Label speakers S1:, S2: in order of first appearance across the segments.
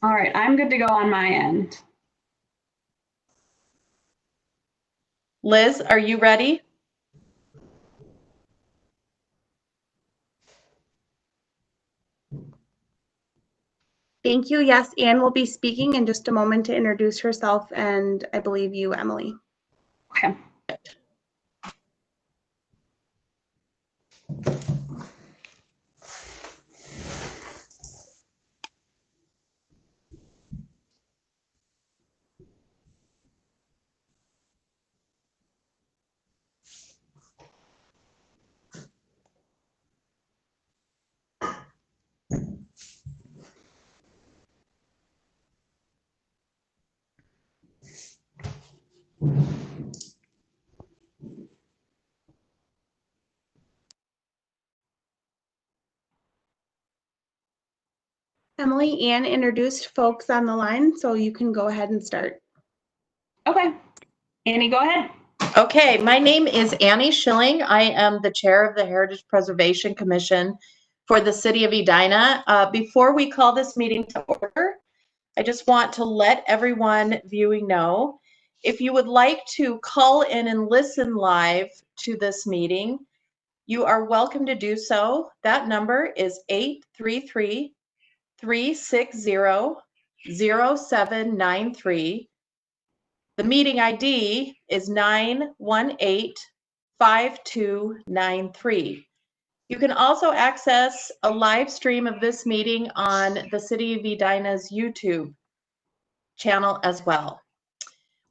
S1: All right, I'm good to go on my end.
S2: Liz, are you ready?
S3: Thank you. Yes, Anne will be speaking in just a moment to introduce herself and I believe you, Emily.
S1: Okay.
S3: Emily, Anne introduced folks on the line, so you can go ahead and start.
S1: Okay. Annie, go ahead.
S2: Okay, my name is Annie Schilling. I am the chair of the Heritage Preservation Commission for the city of Edina. Before we call this meeting to order, I just want to let everyone viewing know, if you would like to call in and listen live to this meeting, you are welcome to do so. That number is 833-360-0793. The meeting ID is 918-5293. You can also access a live stream of this meeting on the City of Edina's YouTube channel as well.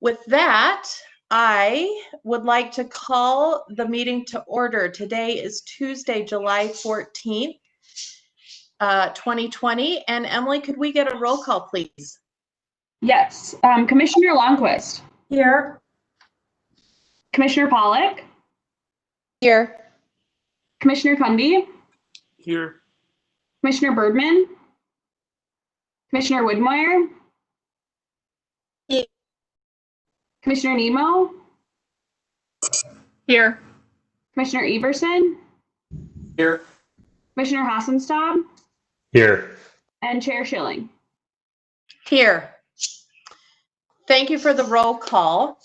S2: With that, I would like to call the meeting to order. Today is Tuesday, July 14th, 2020. And Emily, could we get a roll call, please?
S1: Yes. Commissioner Longquist.
S4: Here.
S1: Commissioner Pollock.
S2: Here.
S1: Commissioner Cundy.
S5: Here.
S1: Commissioner Birdman. Commissioner Woodmeyer.
S2: Here.
S1: Commissioner Nemo.
S4: Here.
S1: Commissioner Everson.
S5: Here.
S1: Commissioner Hassenstab.
S5: Here.
S1: And Chair Schilling.
S2: Here. Thank you for the roll call.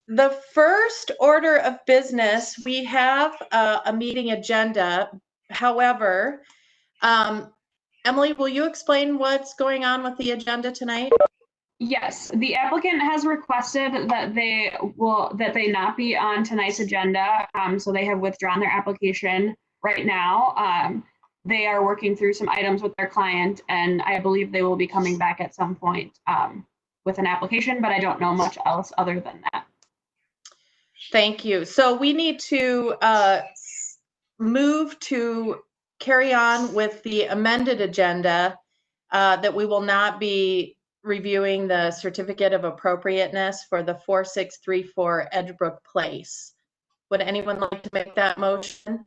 S2: The first order of business, we have a meeting agenda. However, Emily, will you explain what's going on with the agenda tonight?
S1: Yes, the applicant has requested that they not be on tonight's agenda. So they have withdrawn their application right now. They are working through some items with their client, and I believe they will be coming back at some point with an application, but I don't know much else other than that.
S2: Thank you. So we need to move to carry on with the amended agenda that we will not be reviewing the certificate of appropriateness for the 4634 Edgebrook Place. Would anyone like to make that motion?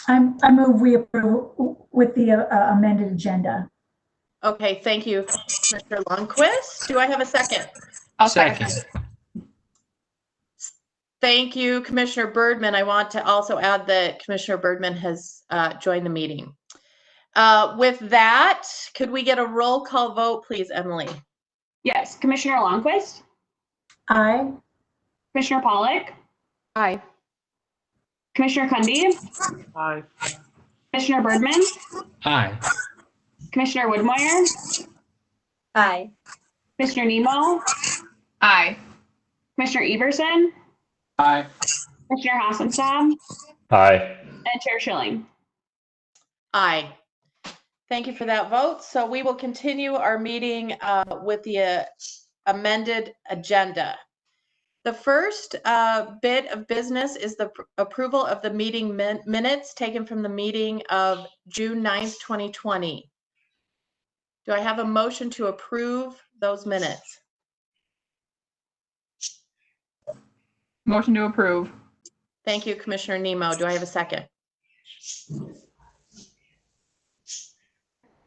S4: I move we approve with the amended agenda.
S2: Okay, thank you, Commissioner Lundquist. Do I have a second?
S5: I'll second.
S2: Thank you, Commissioner Birdman. I want to also add that Commissioner Birdman has joined the meeting. With that, could we get a roll call vote, please, Emily?
S1: Yes, Commissioner Longquist.
S4: Aye.
S1: Commissioner Pollock.
S2: Aye.
S1: Commissioner Cundy.
S5: Aye.
S1: Commissioner Birdman.
S5: Aye.
S1: Commissioner Woodmeyer.
S3: Aye.
S1: Commissioner Nemo.
S4: Aye.
S1: Commissioner Everson.
S5: Aye.
S1: Commissioner Hassenstab.
S5: Aye.
S1: And Chair Schilling.
S2: Aye. Thank you for that vote. So we will continue our meeting with the amended agenda. The first bit of business is the approval of the meeting minutes taken from the meeting of June 9th, 2020. Do I have a motion to approve those minutes?
S4: Motion to approve.
S2: Thank you, Commissioner Nemo. Do I have a second?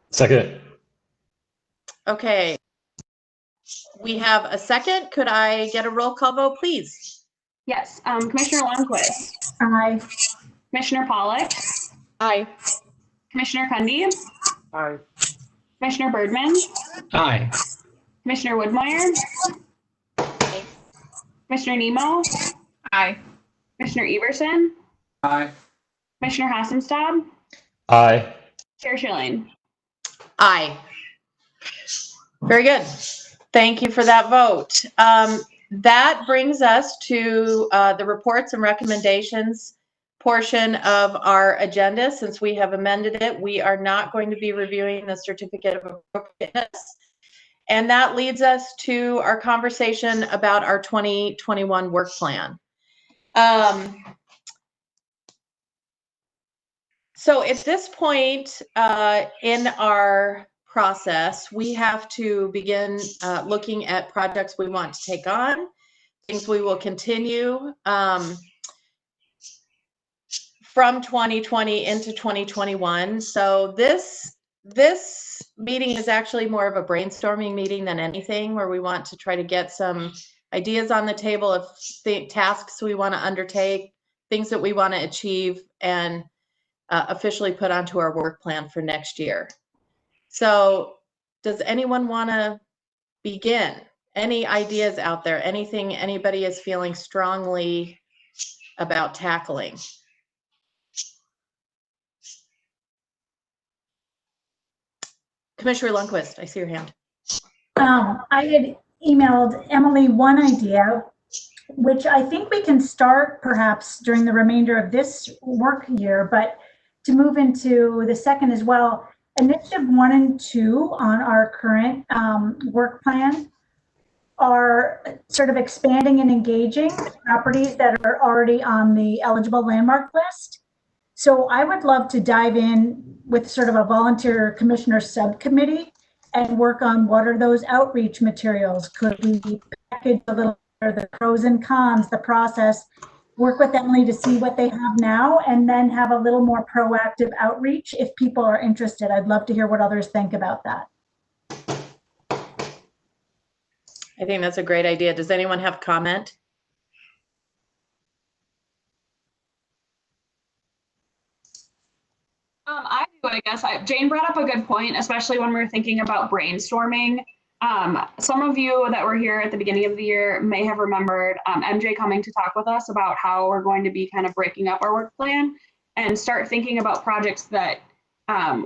S5: Second.
S2: Okay. We have a second. Could I get a roll call vote, please?
S1: Yes, Commissioner Lundquist.
S4: Aye.
S1: Commissioner Pollock.
S2: Aye.
S1: Commissioner Cundy.
S5: Aye.
S1: Commissioner Birdman,
S5: Aye.
S1: Commissioner Woodmeyer, Commissioner Nemo,
S6: Aye.
S1: Commissioner Everson,
S5: Aye.
S1: Commissioner Hassenstad,
S5: Aye.
S1: Chair Schilling.
S2: Aye. Very good. Thank you for that vote. That brings us to the reports and recommendations portion of our agenda. Since we have amended it, we are not going to be reviewing the certificate of appropriateness. And that leads us to our conversation about our 2021 work plan. So at this point in our process, we have to begin looking at projects we want to take on, things we will continue from 2020 into 2021. So this meeting is actually more of a brainstorming meeting than anything, where we want to try to get some ideas on the table of the tasks we want to undertake, things that we want to achieve, and officially put onto our work plan for next year. So does anyone want to begin? Any ideas out there? Anything anybody is feeling strongly about tackling? Commissioner Lundquist, I see your hand.
S4: I had emailed Emily one idea, which I think we can start perhaps during the remainder of this work year, but to move into the second as well. Initiative 1 and 2 on our current work plan are sort of expanding and engaging properties that are already on the eligible landmark list. So I would love to dive in with sort of a volunteer commissioner subcommittee and work on what are those outreach materials. Could we package a little the pros and cons, the process, work with Emily to see what they have now, and then have a little more proactive outreach if people are interested. I'd love to hear what others think about that.
S2: I think that's a great idea. Does anyone have comment?
S1: I do, I guess. Jane brought up a good point, especially when we're thinking about brainstorming. Some of you that were here at the beginning of the year may have remembered MJ coming to talk with us about how we're going to be kind of breaking up our work plan and start thinking about projects that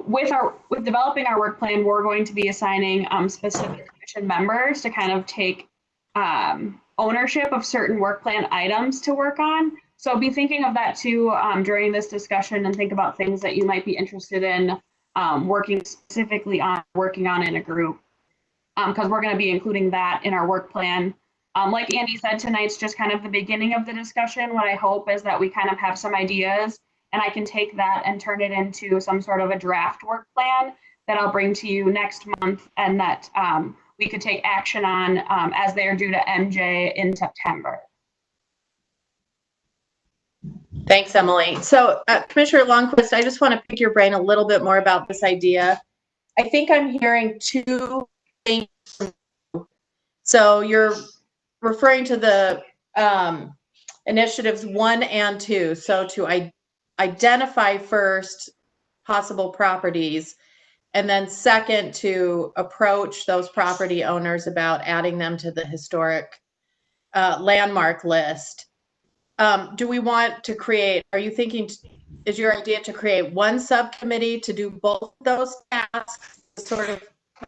S1: with developing our work plan, we're going to be assigning specific commission members to kind of take ownership of certain work plan items to work on. So be thinking of that too during this discussion, and think about things that you might be interested in working on in a group, because we're going to be including that in our work plan. Like Andy said, tonight's just kind of the beginning of the discussion. What I hope is that we kind of have some ideas, and I can take that and turn it into some sort of a draft work plan that I'll bring to you next month, and that we could take action on as they're due to MJ in September.
S2: Thanks, Emily. So Commissioner Lundquist, I just want to pick your brain a little bit more about this idea. I think I'm hearing two things. So you're referring to the initiatives 1 and 2. So to identify first possible properties, and then second, to approach those property owners about adding them to the historic landmark list. Do we want to create, are you thinking, is your idea to create one subcommittee to do both those tasks, sort of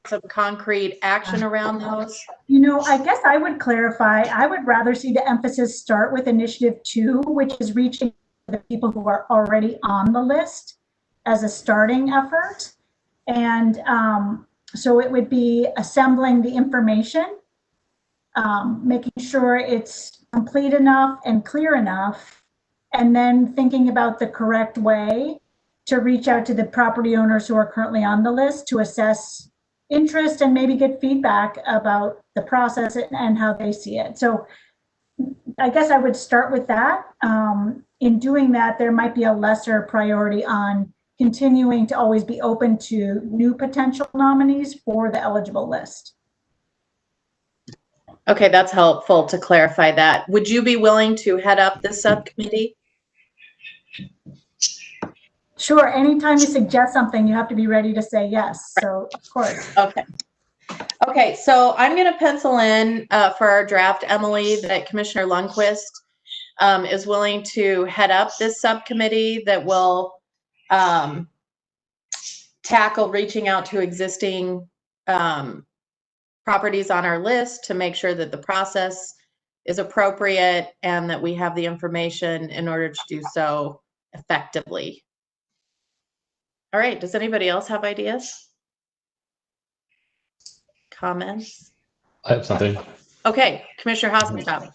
S2: some concrete action around those?
S4: You know, I guess I would clarify, I would rather see the emphasis start with initiative 2, which is reaching the people who are already on the list as a starting effort. And so it would be assembling the information, making sure it's complete enough and clear enough, and then thinking about the correct way to reach out to the property owners who are currently on the list to assess interest and maybe get feedback about the process and how they see it. So I guess I would start with that. In doing that, there might be a lesser priority on continuing to always be open to new potential nominees for the eligible list.
S2: Okay, that's helpful to clarify that. Would you be willing to head up this subcommittee?
S4: Sure, anytime you suggest something, you have to be ready to say yes. So, of course.
S2: Okay. Okay, so I'm going to pencil in for our draft, Emily, that Commissioner Lundquist is willing to head up this subcommittee that will tackle reaching out to existing properties on our list to make sure that the process is appropriate and that we have the information in order to do so effectively. All right, does anybody else have ideas? Comments?
S5: I have something.
S2: Okay, Commissioner Hospenstall.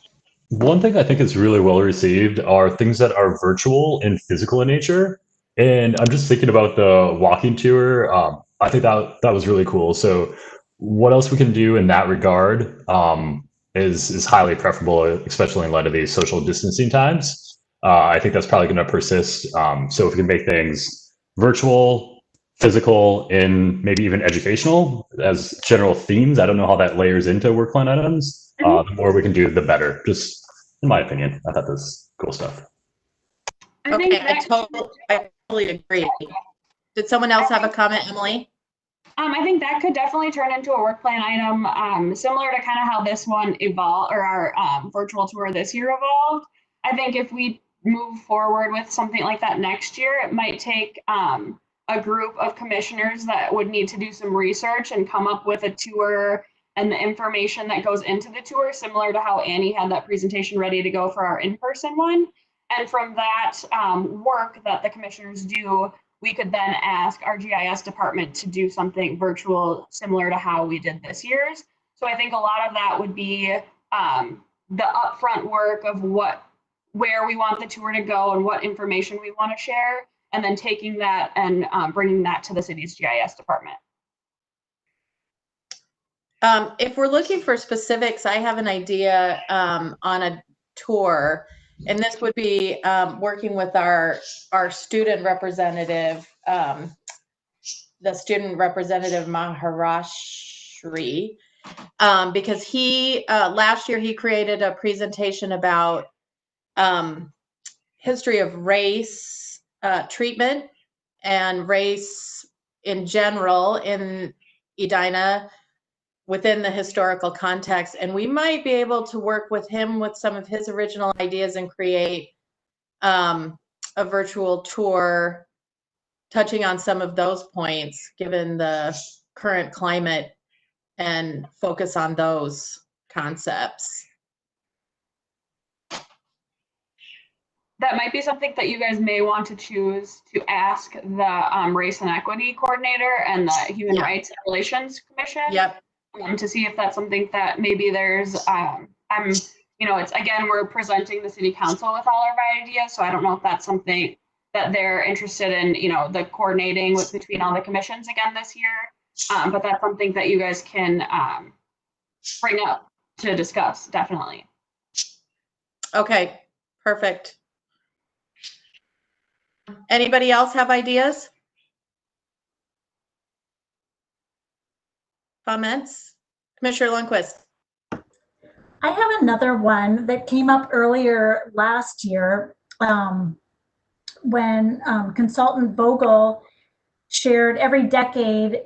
S5: One thing I think is really well received are things that are virtual and physical in nature. And I'm just thinking about the walking tour. I think that was really cool. So what else we can do in that regard is highly preferable, especially in light of these social distancing times. I think that's probably going to persist. So if we can make things virtual, physical, and maybe even educational as general themes, I don't know how that layers into work plan items. The more we can do, the better. Just in my opinion, I thought this was cool stuff.
S1: I think
S2: Okay, I totally agree. Did someone else have a comment, Emily?
S1: I think that could definitely turn into a work plan item, similar to kind of how this one evolved, or our virtual tour this year evolved. I think if we move forward with something like that next year, it might take a group of commissioners that would need to do some research and come up with a tour and the information that goes into the tour, similar to how Annie had that presentation ready to go for our in-person one. And from that work that the commissioners do, we could then ask our GIS department to do something virtual similar to how we did this year's. So I think a lot of that would be the upfront work of where we want the tour to go and what information we want to share, and then taking that and bringing that to the city's GIS department.
S2: If we're looking for specifics, I have an idea on a tour, and this would be working with our student representative, the student representative Maharashri, because he last year he created a presentation about history of race treatment and race in general in Edina within the historical context. And we might be able to work with him with some of his original ideas and create a virtual tour touching on some of those points, given the current climate, and focus on those concepts.
S1: That might be something that you guys may want to choose to ask the Race and Equity Coordinator and the Human Rights and Relations Commission.
S2: Yep.
S1: To see if that's something that maybe there's, it's, again, we're presenting the city council with all our ideas, so I don't know if that's something that they're interested in, the coordinating with between all the commissions again this year. But that's something that you guys can bring up to discuss, definitely.
S2: Okay, perfect. Anybody else have ideas? Comments? Commissioner Lundquist.
S4: I have another one that came up earlier last year when consultant Vogel shared every decade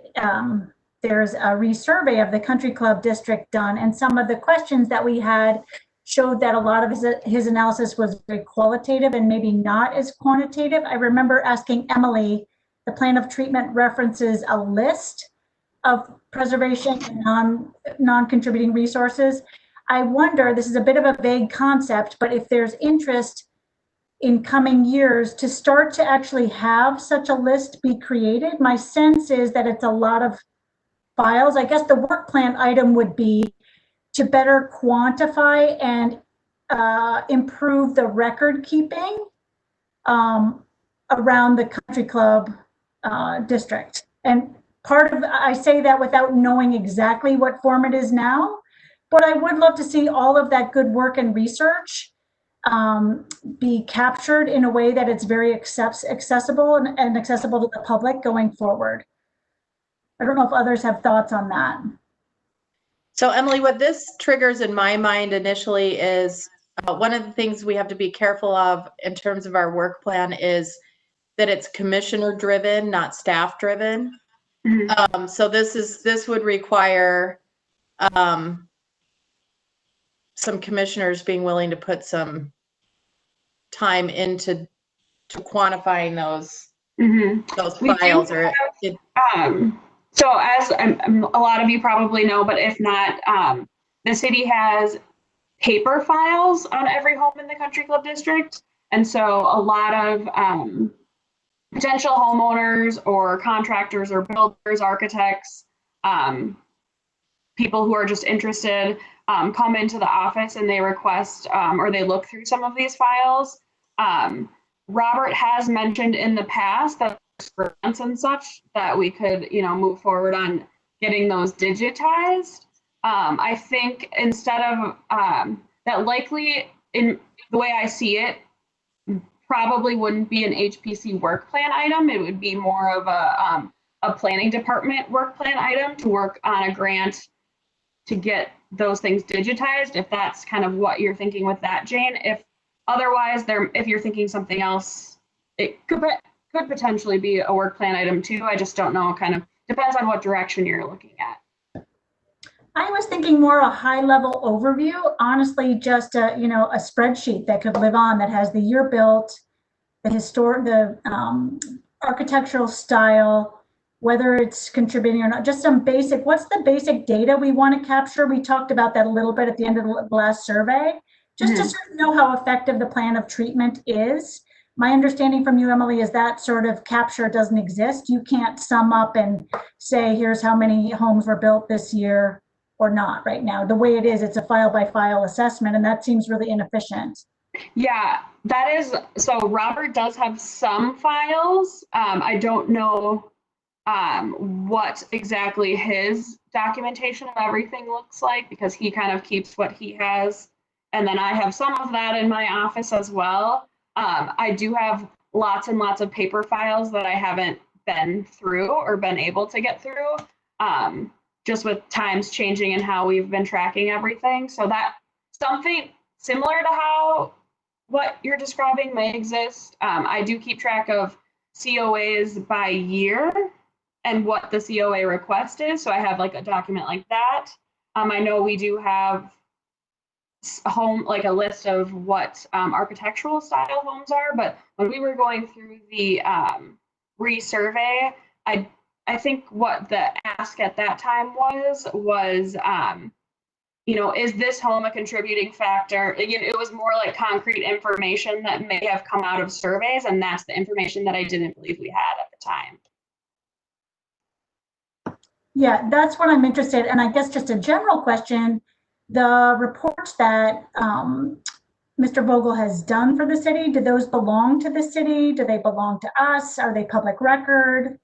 S4: there's a resurvey of the country club district done, and some of the questions that we had showed that a lot of his analysis was very qualitative and maybe not as quantitative. I remember asking Emily, the plan of treatment references a list of preservation and non-contributing resources. I wonder, this is a bit of a vague concept, but if there's interest in coming years to start to actually have such a list be created. My sense is that it's a lot of files. I guess the work plan item would be to better quantify and improve the record keeping around the country club district. And part of, I say that without knowing exactly what form it is now, but I would love to see all of that good work and research be captured in a way that it's very accessible and accessible to the public going forward. I don't know if others have thoughts on that.
S2: So Emily, what this triggers in my mind initially is one of the things we have to be careful of in terms of our work plan is that it's commissioner driven, not staff driven.
S1: Mhm.
S2: So this would require some commissioners being willing to put some time into quantifying those
S1: Mhm. We do
S2: files or
S1: So as a lot of you probably know, but if not, the city has paper files on every home in the country club district. And so a lot of potential homeowners or contractors or builders, architects, people who are just interested come into the office and they request or they look through some of these files. Robert has mentioned in the past that grants and such that we could, move forward on getting those digitized. I think instead of that, likely in the way I see it, probably wouldn't be an HPC work plan item. It would be more of a planning department work plan item to work on a grant to get those things digitized, if that's kind of what you're thinking with that, Jane. If otherwise, if you're thinking something else, it could potentially be a work plan item too. I just don't know, kind of depends on what direction you're looking at.
S4: I was thinking more a high-level overview, honestly, just a spreadsheet that could live on, that has the year built, the architectural style, whether it's contributing or not, just some basic, what's the basic data we want to capture? We talked about that a little bit at the end of the last survey, just to sort of know how effective the plan of treatment is. My understanding from you, Emily, is that sort of capture doesn't exist. You can't sum up and say, here's how many homes were built this year or not right now. The way it is, it's a file by file assessment, and that seems really inefficient.
S1: Yeah, that is, so Robert does have some files. I don't know what exactly his documentation of everything looks like, because he kind of keeps what he has. And then I have some of that in my office as well. I do have lots and lots of paper files that I haven't been through or been able to get through, just with times changing and how we've been tracking everything. So that something similar to what you're describing may exist. I do keep track of COAs by year and what the COA request is. So I have like a document like that. I know we do have like a list of what architectural style homes are, but when we were going through the resurvey, I think what the ask at that time was, is this home a contributing factor? Again, it was more like concrete information that may have come out of surveys, and that's the information that I didn't believe we had at the time.
S4: Yeah, that's what I'm interested in. And I guess just a general question, the reports that Mr. Vogel has done for the city, do those belong to the city? Do they belong to us? Are they public record?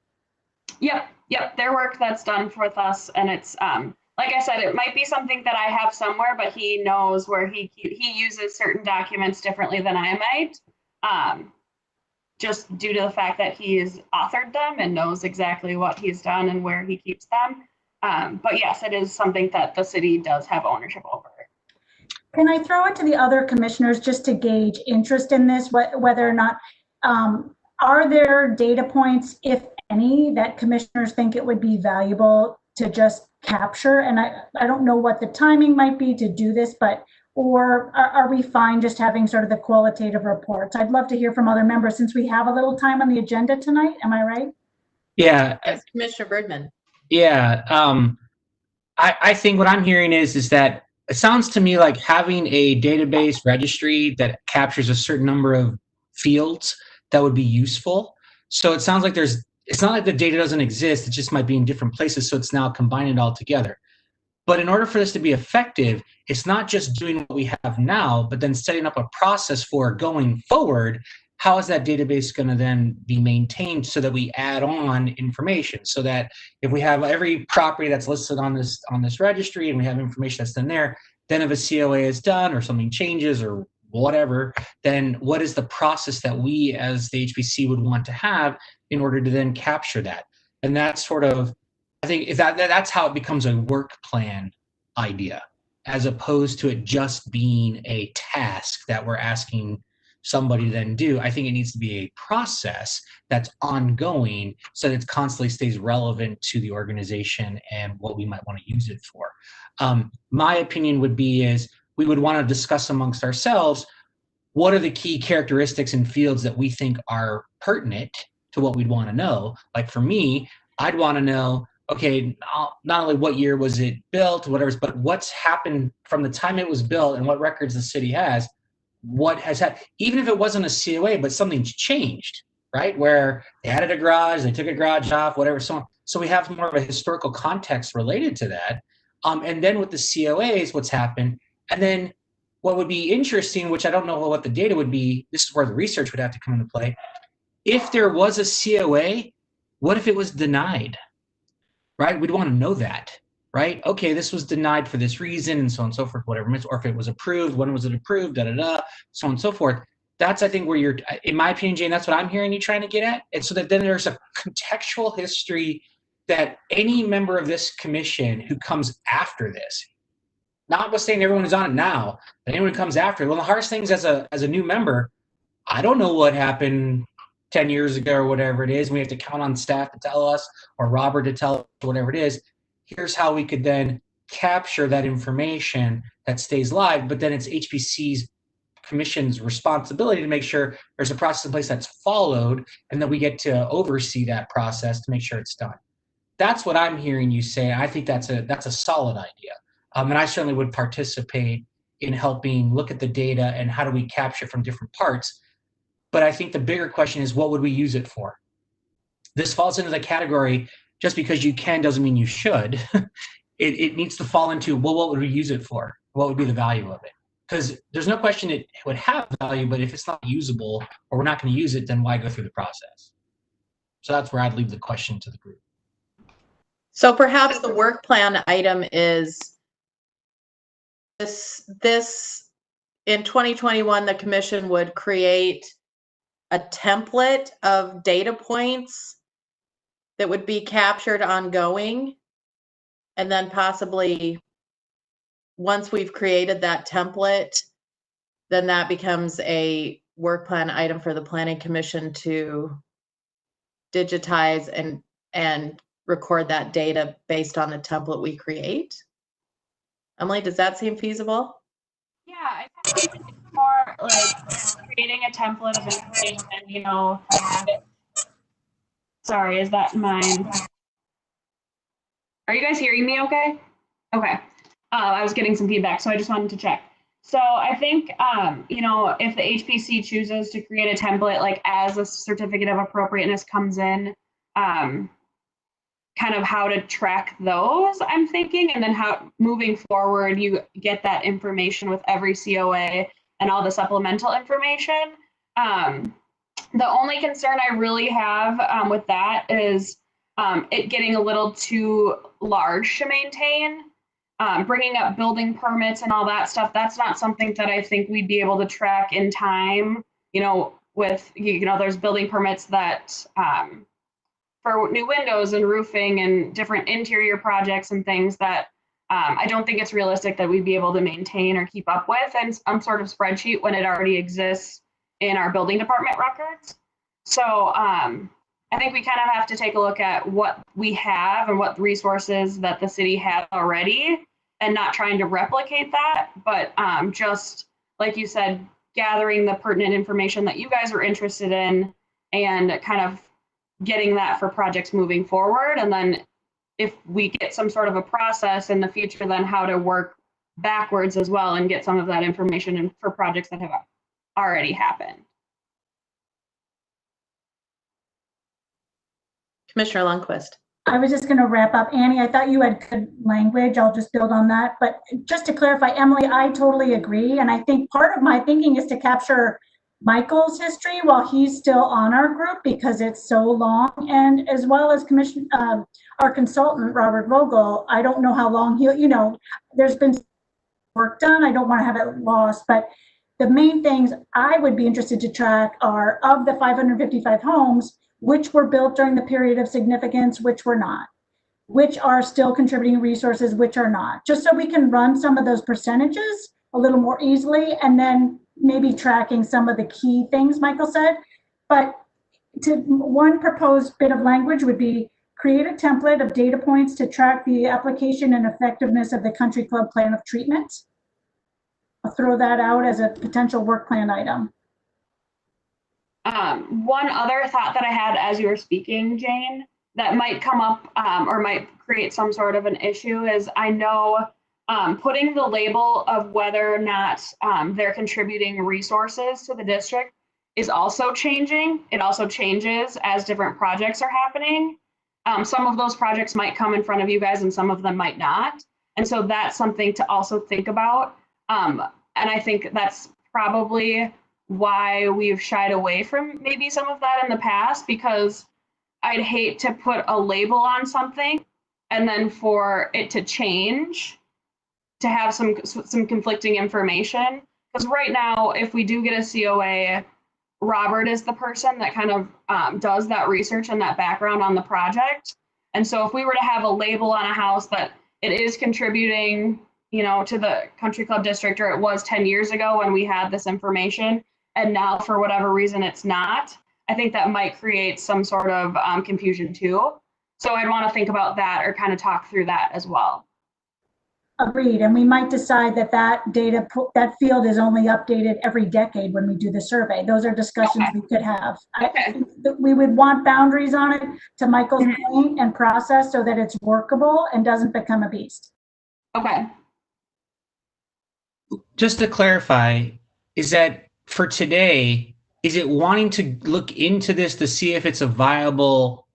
S1: Yep, their work that's done with us, and it's like I said, it might be something that I have somewhere, but he knows where he uses certain documents differently than I might, just due to the fact that he has authored them and knows exactly what he's done and where he keeps them. But yes, it is something that the city does have ownership over.
S4: Can I throw it to the other commissioners just to gauge interest in this, whether or not, are there data points, if any, that commissioners think it would be valuable to just capture? And I don't know what the timing might be to do this, or are we fine just having sort of the qualitative reports? I'd love to hear from other members since we have a little time on the agenda tonight. Am I right?
S6: Yeah.
S2: Yes, Commissioner Birdman.
S6: Yeah. I think what I'm hearing is that it sounds to me like having a database registry that captures a certain number of fields that would be useful. So it sounds like it's not like the data doesn't exist, it just might be in different places. So it's now combining it all together. But in order for this to be effective, it's not just doing what we have now, but then setting up a process for going forward. How is that database going to then be maintained so that we add on information, so that if we have every property that's listed on this registry and we have information that's in there, then if a COA is done or something changes or whatever, then what is the process that we as the HPC would want to have in order to then capture that? And that's sort of, I think that's how it becomes a work plan idea, as opposed to it just being a task that we're asking somebody to then do. I think it needs to be a process that's ongoing so that it constantly stays relevant to the organization and what we might want to use it for. My opinion would be is we would want to discuss amongst ourselves what are the key characteristics and fields that we think are pertinent to what we'd want to know. Like for me, I'd want to know, okay, not only what year was it built, whatever, but what's happened from the time it was built and what records the city has, what has happened, even if it wasn't a COA, but something's changed, right? Where they added a garage, they took a garage off, whatever, so on. So we have more of a historical context related to that. And then with the COAs, what's happened, and then what would be interesting, which I don't know what the data would be, this is where the research would have to come into play. If there was a COA, what if it was denied, right? We'd want to know that, right? Okay, this was denied for this reason and so on and so forth, whatever. Or if it was approved, when was it approved, so on and so forth. That's, I think, where you're, in my opinion, Jane, that's what I'm hearing you trying to get at. And so that then there's a contextual history that any member of this commission who comes after this, notwithstanding everyone who's on it now, but anyone who comes after, one of the hardest things as a new member, I don't know what happened 10 years ago or whatever it is. We have to count on staff to tell us or Robert to tell us whatever it is. Here's how we could then capture that information that stays live, but then it's HPC's commission's responsibility to make sure there's a process in place that's followed and that we get to oversee that process to make sure it's done. That's what I'm hearing you say. I think that's a solid idea. And I certainly would participate in helping look at the data and how do we capture it from different parts. But I think the bigger question is, what would we use it for? This falls into the category, just because you can doesn't mean you should. It needs to fall into, well, what would we use it for? What would be the value of it? Because there's no question it would have value, but if it's not usable or we're not going to use it, then why go through the process? So that's where I'd leave the question to the group.
S2: So perhaps the work plan item is this in 2021, the commission would create a template of data points that would be captured ongoing. And then possibly once we've created that template, then that becomes a work plan item for the planning commission to digitize and record that data based on the template we create. Emily, does that seem feasible?
S1: Yeah, I think it's more like creating a template of information, you know. Sorry, is that mine? Are you guys hearing me okay? Okay. I was getting some feedback, so I just wanted to check. So I think, you know, if the HPC chooses to create a template, like as a certificate of appropriateness comes in, kind of how to track those, I'm thinking, and then how moving forward you get that information with every COA and all the supplemental information. The only concern I really have with that is it getting a little too large to maintain. Bringing up building permits and all that stuff, that's not something that I think we'd be able to track in time, you know, with, you know, there's building permits that for new windows and roofing and different interior projects and things that I don't think it's realistic that we'd be able to maintain or keep up with in some sort of spreadsheet when it already exists in our building department records. So I think we kind of have to take a look at what we have and what resources that the city has already, and not trying to replicate that, but just like you said, gathering the pertinent information that you guys are interested in and kind of getting that for projects moving forward. And then if we get some sort of a process in the future, then how to work backwards as well and get some of that information in for projects that have already happened.
S2: Commissioner Lundquist.
S4: I was just going to wrap up. Annie, I thought you had good language. I'll just build on that. But just to clarify, Emily, I totally agree. And I think part of my thinking is to capture Michael's history while he's still on our group because it's so long. And as well as our consultant, Robert Vogel, I don't know how long he'll, you know, there's been work done. I don't want to have it lost. But the main things I would be interested to track are of the 555 homes, which were built during the period of significance, which were not, which are still contributing resources, which are not, just so we can run some of those percentages a little more easily. And then maybe tracking some of the key things Michael said. But one proposed bit of language would be create a template of data points to track the application and effectiveness of the country club plan of treatment. I'll throw that out as a potential work plan item.
S1: One other thought that I had as you were speaking, Jane, that might come up or might create some sort of an issue is I know putting the label of whether or not they're contributing resources to the district is also changing. It also changes as different projects are happening. Some of those projects might come in front of you guys and some of them might not. And so that's something to also think about. And I think that's probably why we've shied away from maybe some of that in the past, because I'd hate to put a label on something and then for it to change, to have some conflicting information. Because right now, if we do get a COA, Robert is the person that kind of does that research and that background on the project. And so if we were to have a label on a house that it is contributing, you know, to the country club district, or it was 10 years ago when we had this information, and now for whatever reason it's not, I think that might create some sort of confusion too. So I'd want to think about that or kind of talk through that as well.
S4: Agreed. And we might decide that that field is only updated every decade when we do the survey. Those are discussions we could have.
S1: Okay.
S4: We would want boundaries on it, to Michael's point, and process so that it's workable and doesn't become a beast.
S1: Okay.
S6: Just to clarify, is that for today, is it wanting to look into this to see if it's a viable,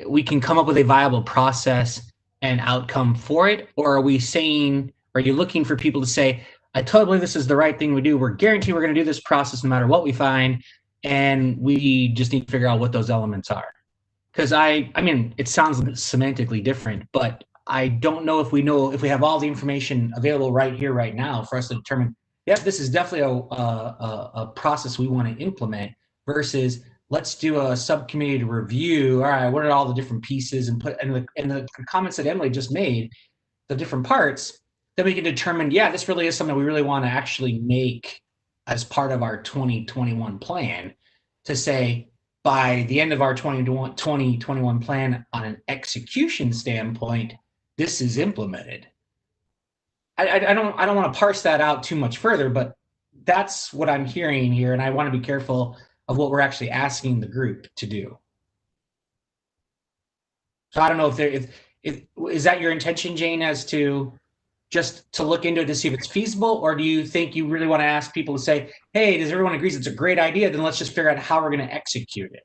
S6: we can come up with a viable process and outcome for it? Or are we saying, are you looking for people to say, I totally believe this is the right thing we do. We're guaranteed we're going to do this process no matter what we find. And we just need to figure out what those elements are. Because I mean, it sounds semantically different, but I don't know if we have all the information available right here, right now for us to determine, yep, this is definitely a process we want to implement, versus let's do a subcommittee to review. All right, what are all the different pieces and the comments that Emily just made, the different parts, then we can determine, yeah, this really is something we really want to actually make as part of our 2021 plan, to say by the end of our 2021 plan on an execution standpoint, this is implemented. I don't want to parse that out too much further, but that's what I'm hearing here, and I want to be careful of what we're actually asking the group to do. So I don't know if is that your intention, Jane, as to just to look into it to see if it's feasible, or do you think you really want to ask people to say, hey, does everyone agree it's a great idea? Then let's just figure out how we're going to execute it.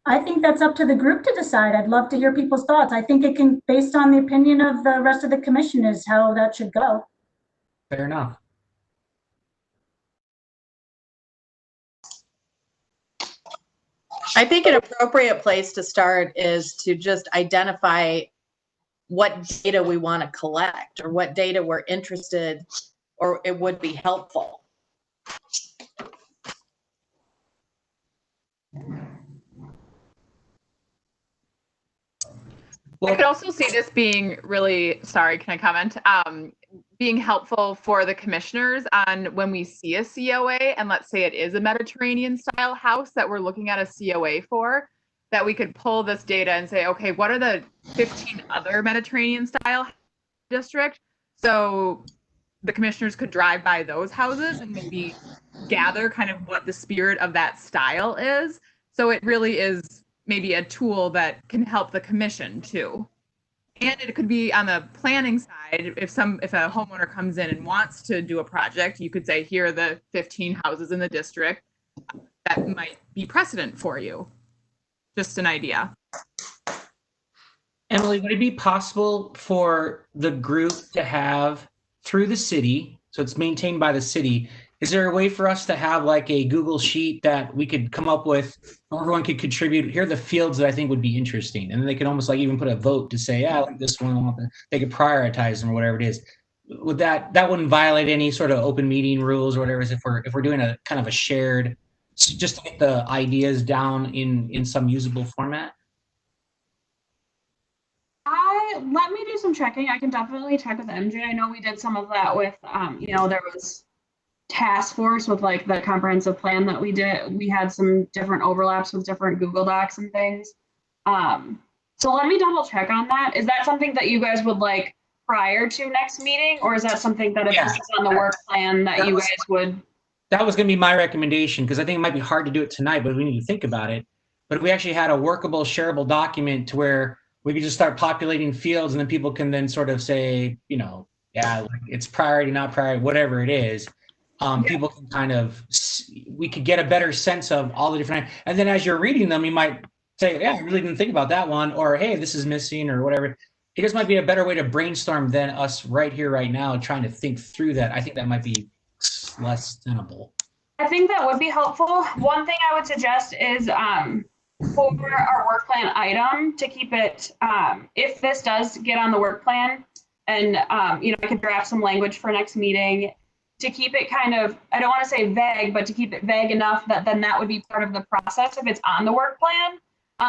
S4: I think that's up to the group to decide. I'd love to hear people's thoughts. I think it can, based on the opinion of the rest of the commission, is how that should go.
S6: Fair enough.
S2: I think an appropriate place to start is to just identify what data we want to collect, or what data we're interested, or it would be helpful.
S7: I could also see this being really, sorry, can I comment? Being helpful for the commissioners on when we see a COA, and let's say it is a Mediterranean style house that we're looking at a COA for, that we could pull this data and say, okay, what are the 15 other Mediterranean style districts? So the commissioners could drive by those houses and maybe gather kind of what the spirit of that style is. So it really is maybe a tool that can help the commission too. And it could be on the planning side. If a homeowner comes in and wants to do a project, you could say, here are the 15 houses in the district that might be precedent for you. Just an idea.
S6: Emily, would it be possible for the group to have, through the city, so it's maintained by the city, is there a way for us to have like a Google sheet that we could come up with, or everyone could contribute, here are the fields that I think would be interesting, and then they could almost like even put a vote to say, yeah, I like this one, they could prioritize them or whatever it is. Would that wouldn't violate any sort of open meeting rules or whatever, is if we're doing a kind of a shared, just to get the ideas down in some usable format?
S1: I let me do some checking. I can definitely check with MJ. I know we did some of that with, there was task force with like the comprehensive plan that we did. We had some different overlaps with different Google Docs and things. So let me double check on that. Is that something that you guys would like prior to next meeting, or is that something that if this is on the work plan that you guys would?
S6: That was going to be my recommendation, because I think it might be hard to do it tonight, but we need to think about it. But if we actually had a workable, shareable document to where we could just start populating fields, and then people can then sort of say, like it's priority, not priority, whatever it is. People can kind of, we could get a better sense of all the different, and then as you're reading them, you might say, yeah, I really didn't think about that one, or hey, this is missing, or whatever. It just might be a better way to brainstorm than us right here, right now, trying to think through that. I think that might be less tenable.
S1: I think that would be helpful. One thing I would suggest is for our work plan item to keep it, if this does get on the work plan, and I could draft some language for next meeting to keep it kind of, I don't want to say vague, but to keep it vague enough that then that would be part of the process if it's on the work plan,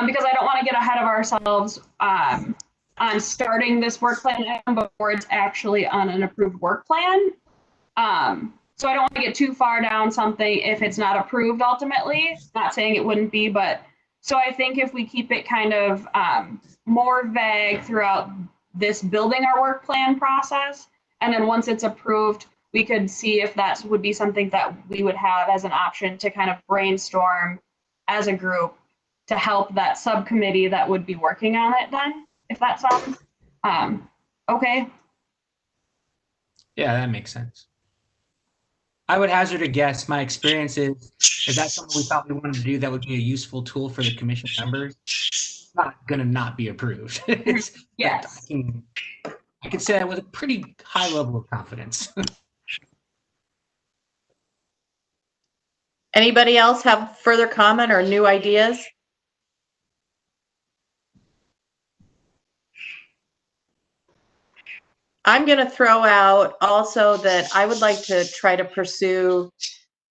S1: because I don't want to get ahead of ourselves on starting this work plan item before it's actually on an approved work plan. So I don't want to get too far down something if it's not approved ultimately. Not saying it wouldn't be, but so I think if we keep it kind of more vague throughout this building our work plan process, and then once it's approved, we could see if that would be something that we would have as an option to kind of brainstorm as a group to help that subcommittee that would be working on it then, if that sounds okay.
S6: Yeah, that makes sense. I would hazard a guess. My experience is that something we thought we wanted to do that would be a useful tool for the commission members? It's not going to not be approved.
S1: Yes.
S6: I can say that with a pretty high level of confidence.
S2: Anybody else have further comment or new ideas? I'm going to throw out also that I would like to try to pursue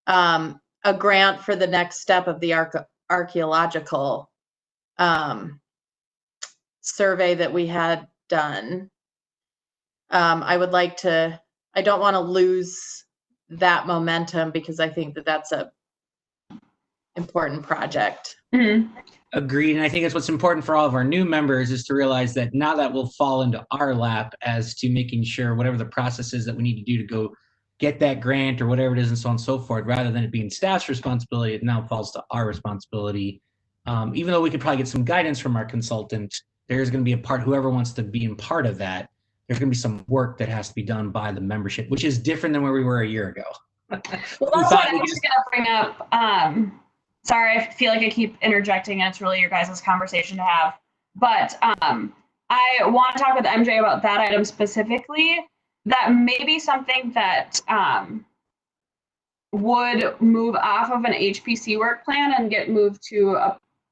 S2: a grant for the next step of the archaeological survey that we had done. I would like to, I don't want to lose that momentum because I think that that's a important project.
S1: Mm-hmm.
S6: Agreed. And I think that's what's important for all of our new members is to realize that now that will fall into our lap as to making sure whatever the process is that we need to do to go get that grant or whatever it is and so on and so forth, rather than it being staff's responsibility, it now falls to our responsibility. Even though we could probably get some guidance from our consultant, there's going to be a part, whoever wants to be in part of that, there's going to be some work that has to be done by the membership, which is different than where we were a year ago.
S1: Well, that's what I was going to bring up. Sorry, I feel like I keep interjecting and it's really your guys' conversation to have. But I want to talk with MJ about that item specifically. That may be something that would move off of an HPC work plan and get moved to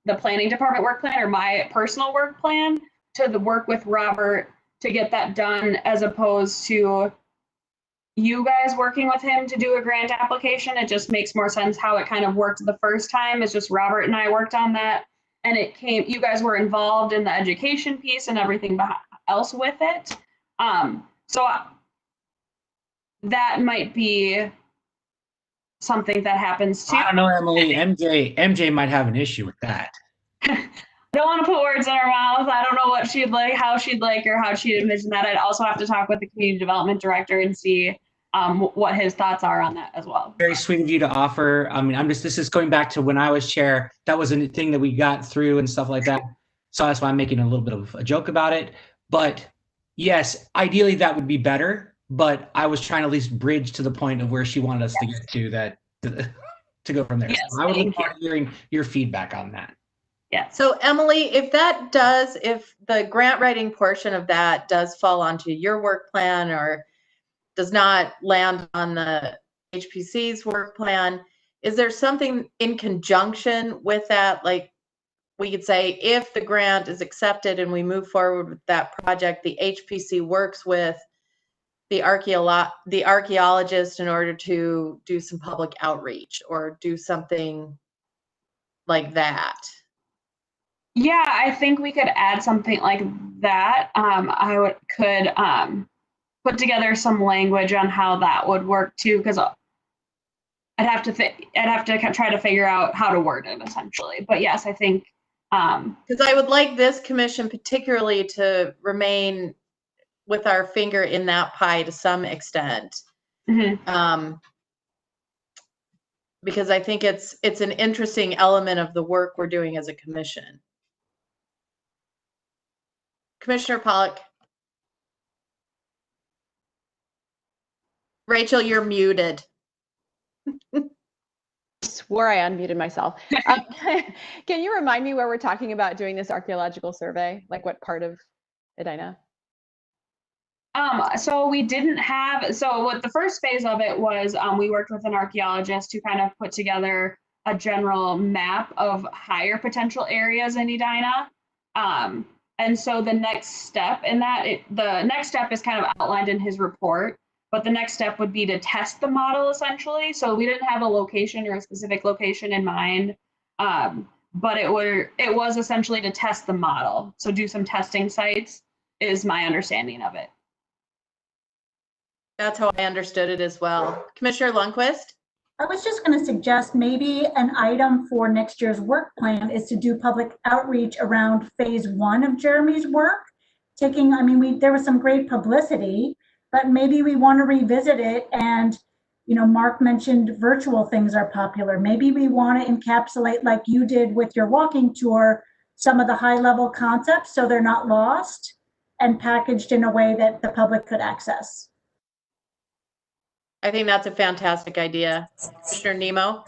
S1: the planning department work plan or my personal work plan to the work with Robert to get that done, as opposed to you guys working with him to do a grant application. It just makes more sense how it kind of worked the first time. It's just Robert and I worked on that, and it came, you guys were involved in the education piece and everything else with it. So that might be something that happens too.
S6: I don't know, Emily. MJ might have an issue with that.
S1: I don't want to put words in her mouth. I don't know what she'd like, how she'd like, or how she'd envision that. I'd also have to talk with the community development director and see what his thoughts are on that as well.
S6: Very sweet of you to offer. I mean, this is going back to when I was chair. That was a thing that we got through and stuff like that. So that's why I'm making a little bit of a joke about it. But yes, ideally that would be better. But I was trying to at least bridge to the point of where she wanted us to get to that, to go from there.
S1: Yes,
S6: so I would look forward to hearing your feedback on that.
S1: Yeah.
S2: So Emily, if the grant writing portion of that does fall onto your work plan or does not land on the HPC's work plan, is there something in conjunction with that? Like we could say, if the grant is accepted and we move forward with that project, the HPC works with the archaeologist in order to do some public outreach or do something like that.
S1: Yeah, I think we could add something like that. I could put together some language on how that would work too, because I'd have to try to figure out how to word it essentially. But yes, I think
S2: Because I would like this commission particularly to remain with our finger in that pie to some extent.
S1: mhm.
S2: Because I think it's an interesting element of the work we're doing as a commission. Commissioner Pollock. Rachel, you're muted.
S8: Swore I unmuted myself. Can you remind me where we're talking about doing this archaeological survey? Like what part of Edina?
S1: So we didn't have, so what the first phase of it was, we worked with an archaeologist to kind of put together a general map of higher potential areas in Edina. And so the next step in that, the next step is kind of outlined in his report, but the next step would be to test the model essentially. So we didn't have a location or a specific location in mind, but it was essentially to test the model. So do some testing sites is my understanding of it.
S2: That's how I understood it as well. Commissioner Lundquist?
S4: I was just going to suggest maybe an item for next year's work plan is to do public outreach around phase 1 of Jeremy's work. There was some great publicity, but maybe we want to revisit it. And, Mark mentioned virtual things are popular. Maybe we want to encapsulate, like you did with your walking tour, some of the high level concepts so they're not lost and packaged in a way that the public could access.
S2: I think that's a fantastic idea. Commissioner Nemo?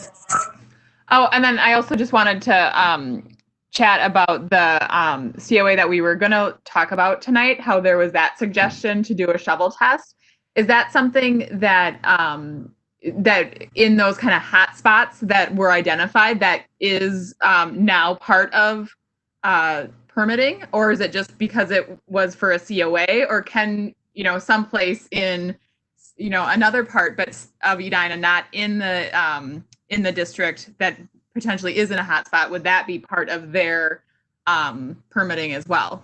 S7: Oh, and then I also just wanted to chat about the COA that we were going to talk about tonight, how there was that suggestion to do a shovel test. Is that something that that in those kind of hot spots that were identified that is now part of permitting, or is it just because it was for a COA, or can, someplace in, another part but of Edina, not in the district that potentially is in a hotspot, would that be part of their permitting as well?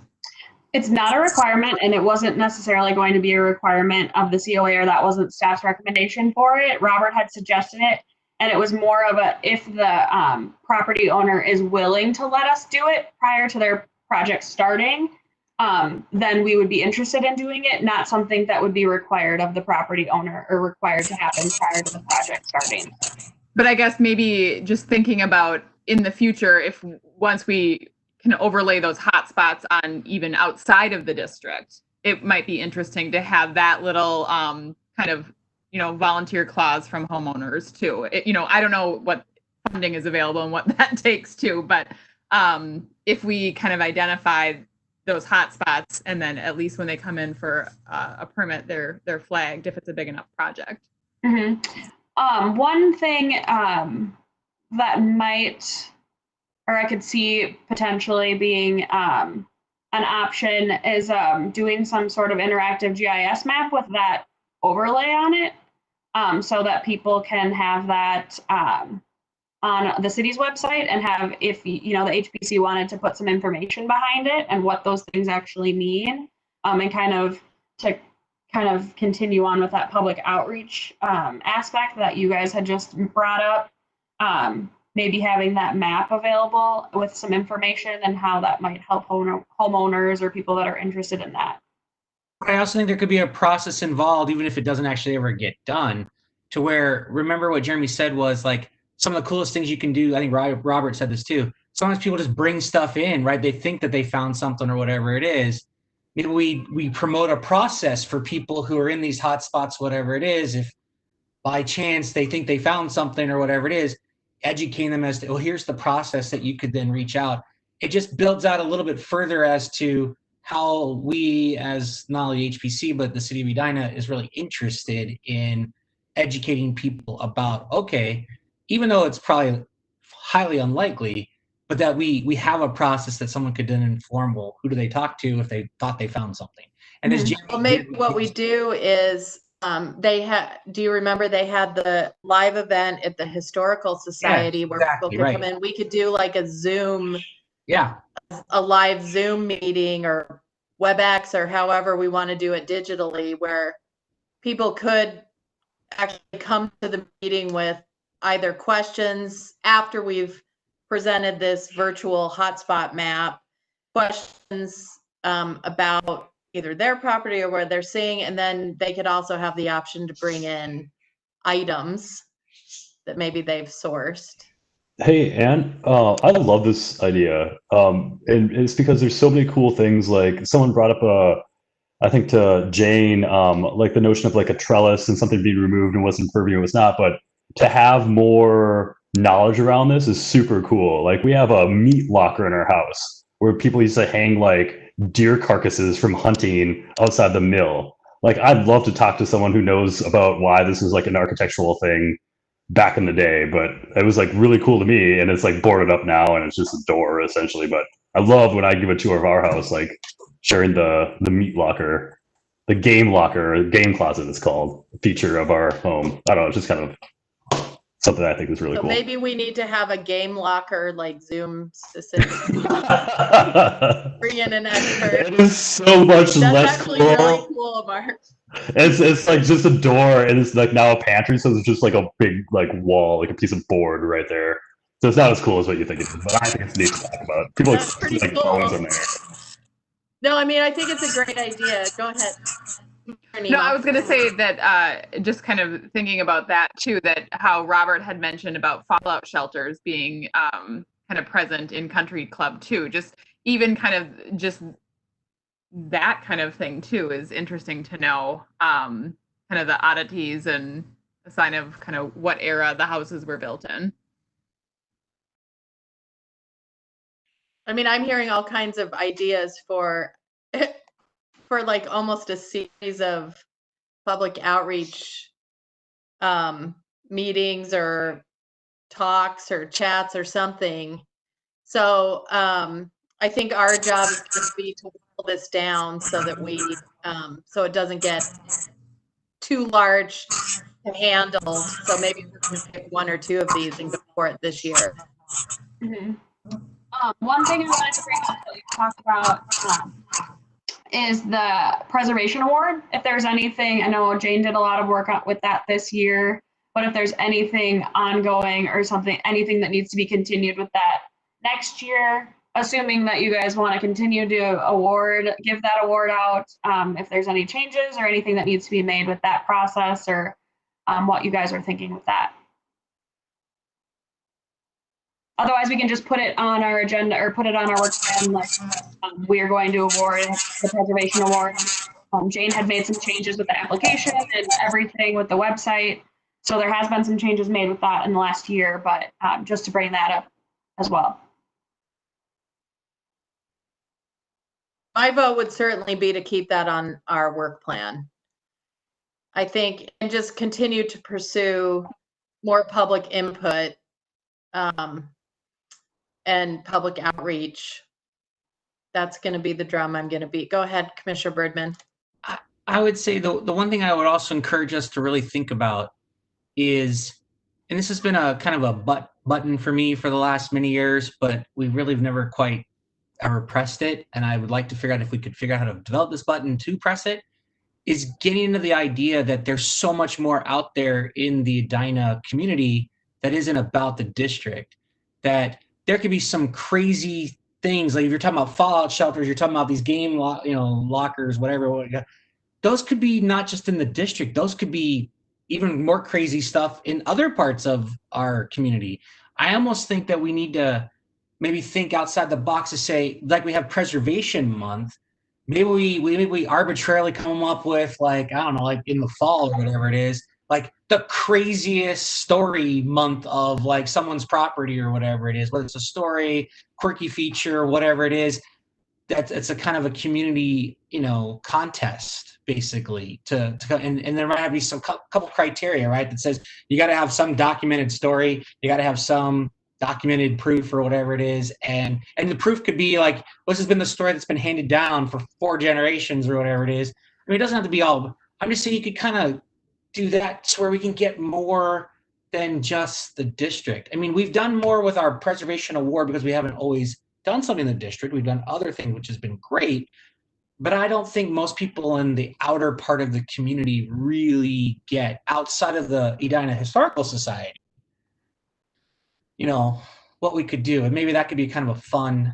S1: It's not a requirement, and it wasn't necessarily going to be a requirement of the COA, or that wasn't staff's recommendation for it. Robert had suggested it, and it was more of a, if the property owner is willing to let us do it prior to their project starting, then we would be interested in doing it, not something that would be required of the property owner or required to happen prior to the project starting.
S7: But I guess maybe just thinking about in the future, if once we can overlay those hot spots on even outside of the district, it might be interesting to have that little kind of, volunteer clause from homeowners too. I don't know what funding is available and what that takes too, but if we kind of identify those hot spots, and then at least when they come in for a permit, they're flagged if it's a big enough project.
S1: Mm-hmm. One thing that might, or I could see potentially being an option is doing some sort of interactive GIS map with that overlay on it, so that people can have that on the city's website, and have, if the HPC wanted to put some information behind it and what those things actually mean, and kind of continue on with that public outreach aspect that you guys had just brought up. Maybe having that map available with some information and how that might help homeowners or people that are interested in that.
S6: I also think there could be a process involved, even if it doesn't actually ever get done, to where, remember what Jeremy said was like some of the coolest things you can do. I think Robert said this too. Sometimes people just bring stuff in, right? They think that they found something or whatever it is. Maybe we promote a process for people who are in these hot spots, whatever it is. If by chance they think they found something or whatever it is, educating them as to, well, here's the process that you could then reach out. It just builds out a little bit further as to how we, as not only HPC, but the city of Edina, is really interested in educating people about, okay, even though it's probably highly unlikely, but that we have a process that someone could then inform, well, who do they talk to if they thought they found something? And as
S2: well, maybe what we do is do you remember they had the live event at the Historical Society where people could come in? We could do like a Zoom
S6: Yeah.
S2: a live Zoom meeting or WebEx or however we want to do it digitally, where people could actually come to the meeting with either questions after we've presented this virtual hotspot map, questions about either their property or what they're seeing, and then they could also have the option to bring in items that maybe they've sourced.
S5: Hey, Anne, I love this idea. And it's because there's so many cool things. Like someone brought up I think to Jane, like the notion of like a trellis and something being removed and what's in purview and what's not. But to have more knowledge around this is super cool. Like we have a meat locker in our house where people used to hang like deer carcasses from hunting outside the mill. Like I'd love to talk to someone who knows about why this is like an architectural thing back in the day, but it was like really cool to me. And it's like boarded up now and it's just a door essentially. But I love when I give a tour of our house, like sharing the meat locker, the game locker, or game closet it's called, feature of our home. I don't know, it's just kind of something I think is really
S2: So
S5: cool.
S2: maybe we need to have a game locker, like Zoom specific. Bring in an expert.
S5: It is so much
S2: That's
S5: less
S2: actually
S5: cool.
S2: really cool, Mark.
S5: It's like just a door and it's like now a pantry, so it's just like a big like wall, like a piece of board right there. So it's not as cool as what you think it is, but I think it's neat to talk about. People
S2: That's pretty
S5: like
S2: cool.
S5: bones in there.
S2: No, I mean, I think it's a great idea. Go ahead.
S7: No, I was going to say that just kind of thinking about that too, that how Robert had mentioned about fallout shelters being kind of present in Country Club too. Just even kind of just that kind of thing too is interesting to know, kind of the oddities and a sign of kind of what era the houses were built in.
S2: I mean, I'm hearing all kinds of ideas for like almost a series of public outreach meetings or talks or chats or something. So I think our job is going to be to whittle this down so that we so it doesn't get too large to handle. So maybe we're going to pick one or two of these and go for it this year.
S1: Mhm. One thing I wanted to bring up that we talked about is the preservation award. If there's anything, I know Jane did a lot of work with that this year, but if there's anything ongoing or something, anything that needs to be continued with that next year, assuming that you guys want to continue to give that award out, if there's any changes or anything that needs to be made with that process, or what you guys are thinking with that. Otherwise, we can just put it on our agenda or put it on our work plan. Like we are going to award the preservation award. Jane had made some changes with the application and everything with the website. So there has been some changes made with that in the last year, but just to bring that up as well.
S2: My vote would certainly be to keep that on our work plan. I think, and just continue to pursue more public input and public outreach. That's going to be the drum I'm going to beat. Go ahead, Commissioner Birdman.
S6: I would say the one thing I would also encourage us to really think about is, and this has been a kind of a button for me for the last many years, but we really have never quite ever pressed it. And I would like to figure out if we could figure out how to develop this button to press it, is getting into the idea that there's so much more out there in the Edina community that isn't about the district, that there could be some crazy things. Like if you're talking about fallout shelters, you're talking about these game lockers, whatever. Those could be not just in the district. Those could be even more crazy stuff in other parts of our community. I almost think that we need to maybe think outside the box to say, like we have Preservation Month, maybe we arbitrarily come up with, like, I don't know, like in the fall or whatever it is, like the craziest story month of like someone's property or whatever it is, whether it's a story, quirky feature, whatever it is. It's a kind of a community, contest basically and there might have to be some couple criteria, right? That says you got to have some documented story, you got to have some documented proof or whatever it is, and the proof could be like, this has been the story that's been handed down for 4 generations or whatever it is. I mean, it doesn't have to be all. I'm just saying you could kind of do that to where we can get more than just the district. I mean, we've done more with our preservation award because we haven't always done something in the district. We've done other things, which has been great. But I don't think most people in the outer part of the community really get, outside of the Edina Historical Society, you know, what we could do. And maybe that could be kind of a fun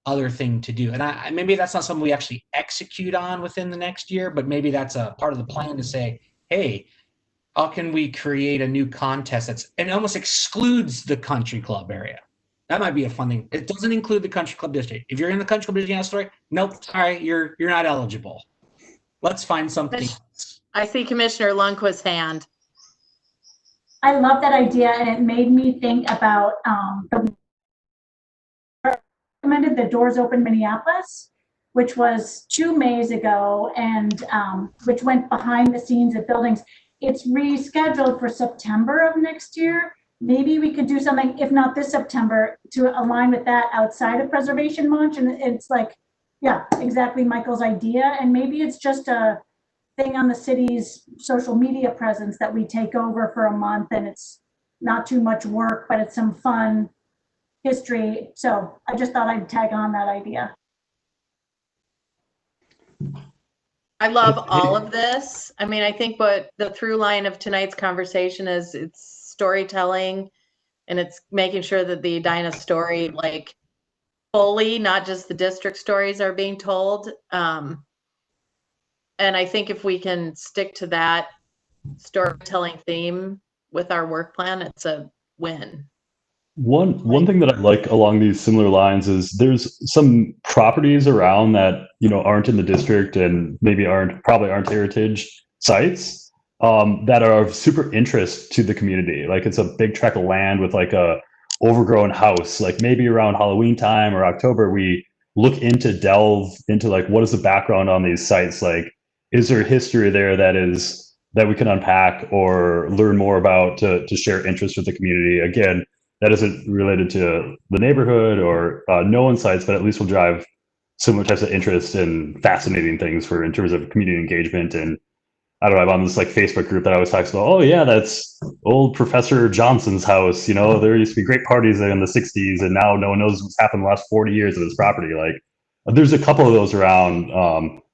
S6: other thing to do. And maybe that's not something we actually execute on within the next year, but maybe that's a part of the plan to say, hey, how can we create a new contest and almost excludes the country club area? That might be a fun thing. It doesn't include the country club district. If you're in the country club district story, nope, sorry, you're not eligible. Let's find something else.
S2: I see Commissioner Lundquist's hand.
S4: I love that idea, and it made me think about recommended the Doors Open Minneapolis, which was 2 Mays ago, and which went behind the scenes of buildings. It's rescheduled for September of next year. Maybe we could do something, if not this September, to align with that outside of Preservation Month. And it's like, yeah, exactly Michael's idea. And maybe it's just a thing on the city's social media presence that we take over for a month, and it's not too much work, but it's some fun history. So I just thought I'd tag on that idea.
S2: I love all of this. I mean, I think what the through line of tonight's conversation is, it's storytelling, and it's making sure that the Edina story, like, fully, not just the district stories, are being told. And I think if we can stick to that storytelling theme with our work plan, it's a win.
S5: One thing that I like along these similar lines is there's some properties around that, you know, aren't in the district and maybe probably aren't heritage sites that are of super interest to the community. Like, it's a big tract of land with like a overgrown house. Like, maybe around Halloween time or October, we delve into like, what is the background on these sites? Like, is there history there that we can unpack or learn more about to share interest with the community? Again, that isn't related to the neighborhood or known sites, but at least will drive similar types of interest and fascinating things in terms of community engagement. And I don't know, I'm on this like Facebook group that always talks about, oh yeah, that's old Professor Johnson's house. You know, there used to be great parties there in the 60s, and now no one knows what's happened the last 40 years of this property. Like, there's a couple of those around,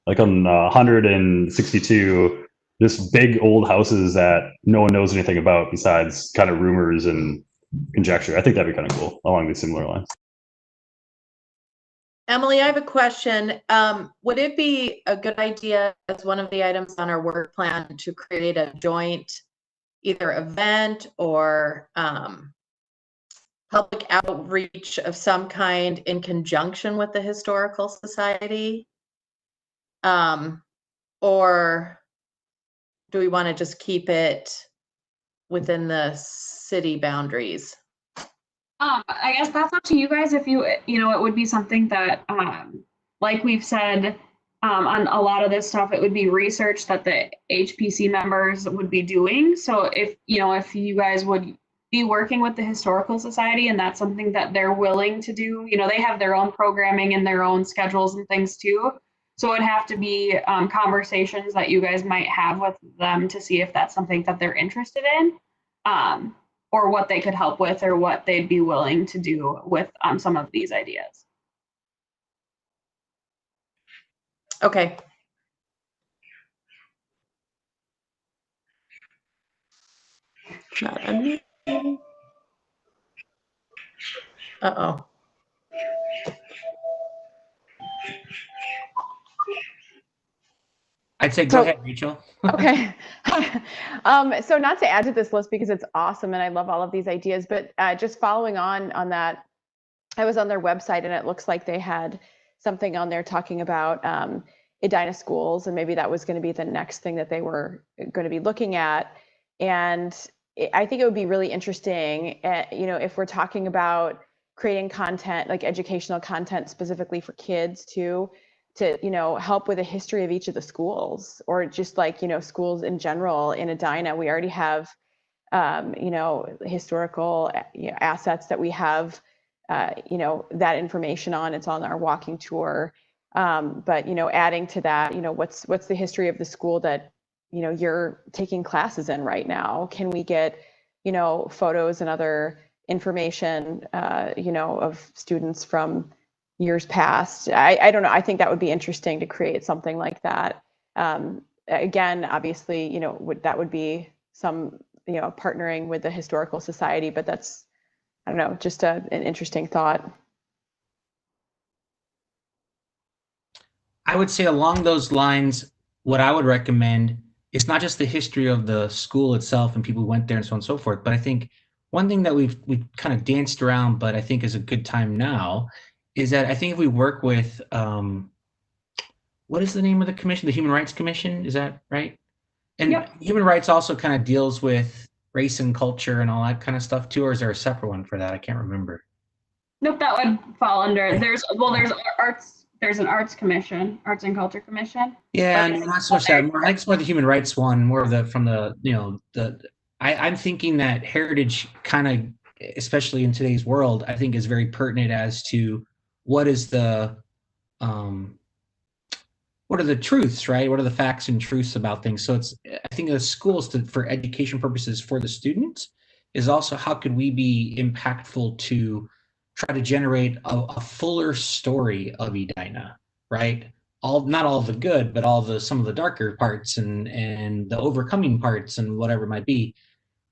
S5: like on 162, just big old houses that no one knows anything about besides kind of rumors and conjecture. I think that'd be kind of cool along these similar lines.
S2: Emily, I have a question. Would it be a good idea, as one of the items on our work plan, to create a joint either event or public outreach of some kind in conjunction with the Historical Society? Or do we want to just keep it within the city boundaries?
S1: I guess that's up to you guys. If you know, it would be something that, like we've said, on a lot of this stuff, it would be research that the HPC members would be doing. So if you guys would be working with the Historical Society, and that's something that they're willing to do, you know, they have their own programming and their own schedules and things too. So it'd have to be conversations that you guys might have with them to see if that's something that they're interested in. Or what they could help with, or what they'd be willing to do with some of these ideas.
S2: Okay. Not unmuted. Uh-oh.
S6: I'd say go ahead, Rachel.
S8: Okay. So not to add to this list because it's awesome and I love all of these ideas, but just following on that, I was on their website and it looks like they had something on there talking about Edina schools, and maybe that was going to be the next thing that they were going to be looking at. And I think it would be really interesting, you know, if we're talking about creating content, like educational content specifically for kids too, to, you know, help with a history of each of the schools, or just like, you know, schools in general in Edina. We already have, you know, historical assets that we have, you know, that information on. It's on our walking tour. But, you know, adding to that, you know, what's the history of the school that, you know, you're taking classes in right now? Can we get, you know, photos and other information, of students from years past. I don't know. I think that would be interesting to create something like that. Again, obviously, that would be some, partnering with the Historical Society, but that's, I don't know, just an interesting thought.
S6: I would say along those lines, what I would recommend is not just the history of the school itself and people who went there and so on and so forth, but I think one thing that we've kind of danced around, but I think is a good time now, is that I think if we work with, what is the name of the commission? The Human Rights Commission, is that right? And
S1: Yep.
S6: human rights also kind of deals with race and culture and all that kind of stuff too, or is there a separate one for that? I can't remember.
S1: Nope, that would fall under, there's arts, there's an arts commission, arts and culture commission.
S6: Yeah,
S1: But
S6: and not so much that. I think it's more the human rights one, more of I'm thinking that heritage kind of, especially in today's world, I think is very pertinent as to what is the, what are the truths, right? What are the facts and truths about things? So I think the schools for education purposes for the students is also how could we be impactful to try to generate a fuller story of Edina, right? Not all the good, but some of the darker parts and the overcoming parts and whatever it might be.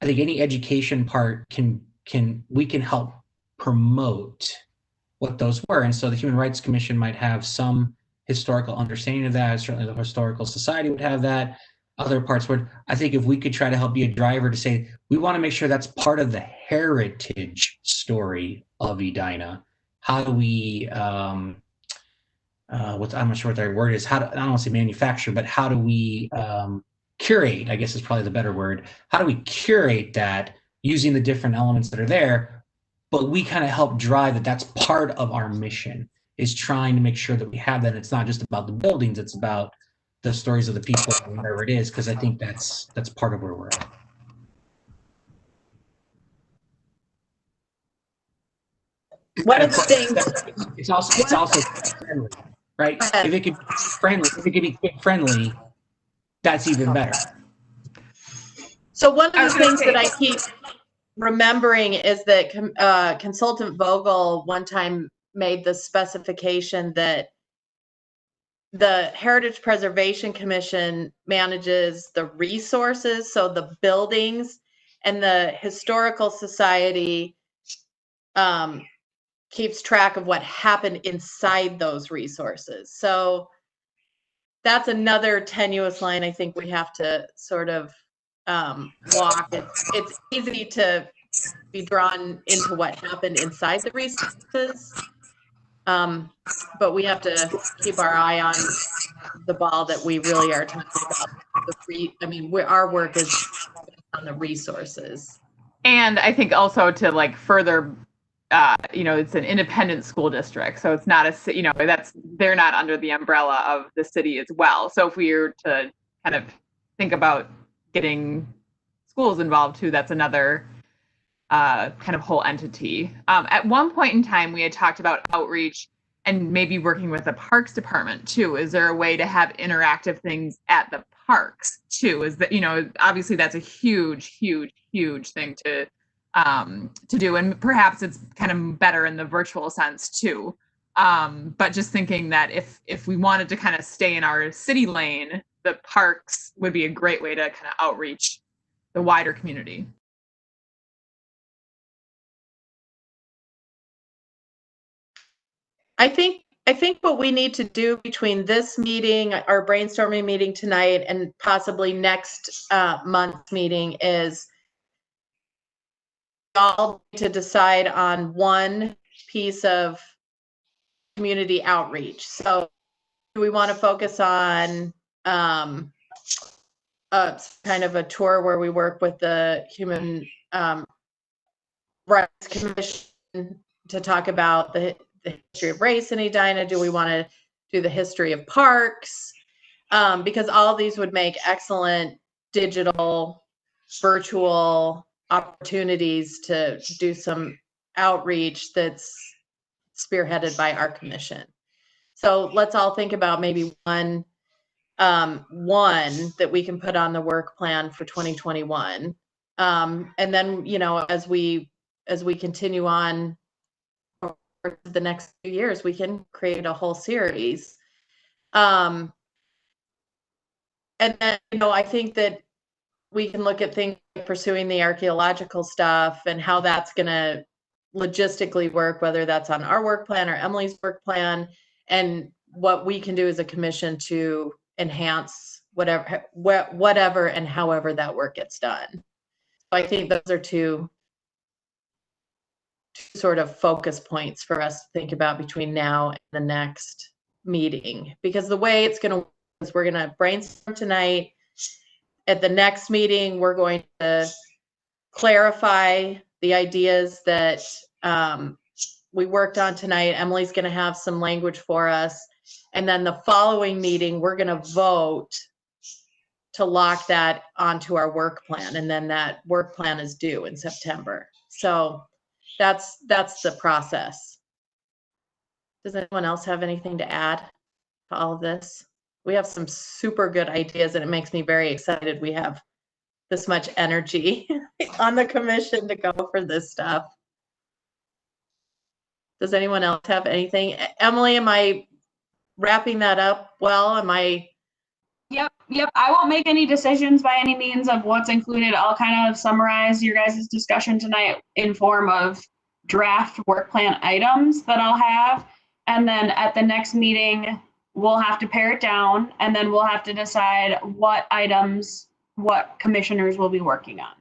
S6: I think any education part we can help promote what those were. And so the Human Rights Commission might have some historical understanding of that. Certainly the Historical Society would have that. Other parts would. I think if we could try to help be a driver to say, we want to make sure that's part of the heritage story of Edina. How do we, I'm not sure what the right word is. I don't want to say manufacture, but how do we curate, I guess is probably the better word. How do we curate that using the different elements that are there? But we kind of help drive that. That's part of our mission, is trying to make sure that we have that. It's not just about the buildings, it's about the stories of the people, whatever it is, because I think that's part of where we're at.
S2: One of the things,
S6: it's also friendly, right? If it could be kid friendly, that's even better.
S2: so one of the things that I keep remembering is that Consultant Vogel one time made the specification that the Heritage Preservation Commission manages the resources, so the buildings, and the Historical Society keeps track of what happened inside those resources. So that's another tenuous line I think we have to sort of walk. It's easy to be drawn into what happened inside the resources, but we have to keep our eye on the ball that we really are talking about. Our work is on the resources.
S7: And I think also to like further, it's an independent school district, so it's not they're not under the umbrella of the city as well. So if we were to kind of think about getting schools involved too, that's another kind of whole entity. At one point in time, we had talked about outreach and maybe working with the parks department too. Is there a way to have interactive things at the parks too? Is that, obviously that's a huge thing to do, and perhaps it's kind of better in the virtual sense too. But just thinking that if we wanted to kind of stay in our city lane, the parks would be a great way to kind of outreach the wider community.
S2: I think what we need to do between this meeting, our brainstorming meeting tonight, and possibly next month's meeting is all to decide on one piece of community outreach. So do we want to focus on kind of a tour where we work with the Human Rights Commission to talk about the history of race in Edina? Do we want to do the history of parks? Because all of these would make excellent digital, virtual opportunities to do some outreach that's spearheaded by our commission. So let's all think about maybe one that we can put on the work plan for 2021. And then, as we as we continue on over the next few years, we can create a whole series. And then, I think that we can look at things like pursuing the archaeological stuff and how that's going to logistically work, whether that's on our work plan or Emily's work plan, and what we can do as a commission to enhance whatever and however that work gets done. So I think those are two sort of focus points for us to think about between now and the next meeting, because the way it's going to work is we're going to brainstorm tonight. At the next meeting, we're going to clarify the ideas that we worked on tonight. Emily's going to have some language for us. And then the following meeting, we're going to vote to lock that onto our work plan. And then that work plan is due in September. So that's the process. Does anyone else have anything to add to all of this? We have some super good ideas, and it makes me very excited we have this much energy on the commission to go for this stuff. Does anyone else have anything? Emily, am I wrapping that up well? Am I?
S1: Yep. I won't make any decisions by any means of what's included. I'll kind of summarize your guys' discussion tonight in form of draft work plan items that I'll have. And then at the next meeting, we'll have to pare it down, and then we'll have to decide what items, what commissioners will be working on.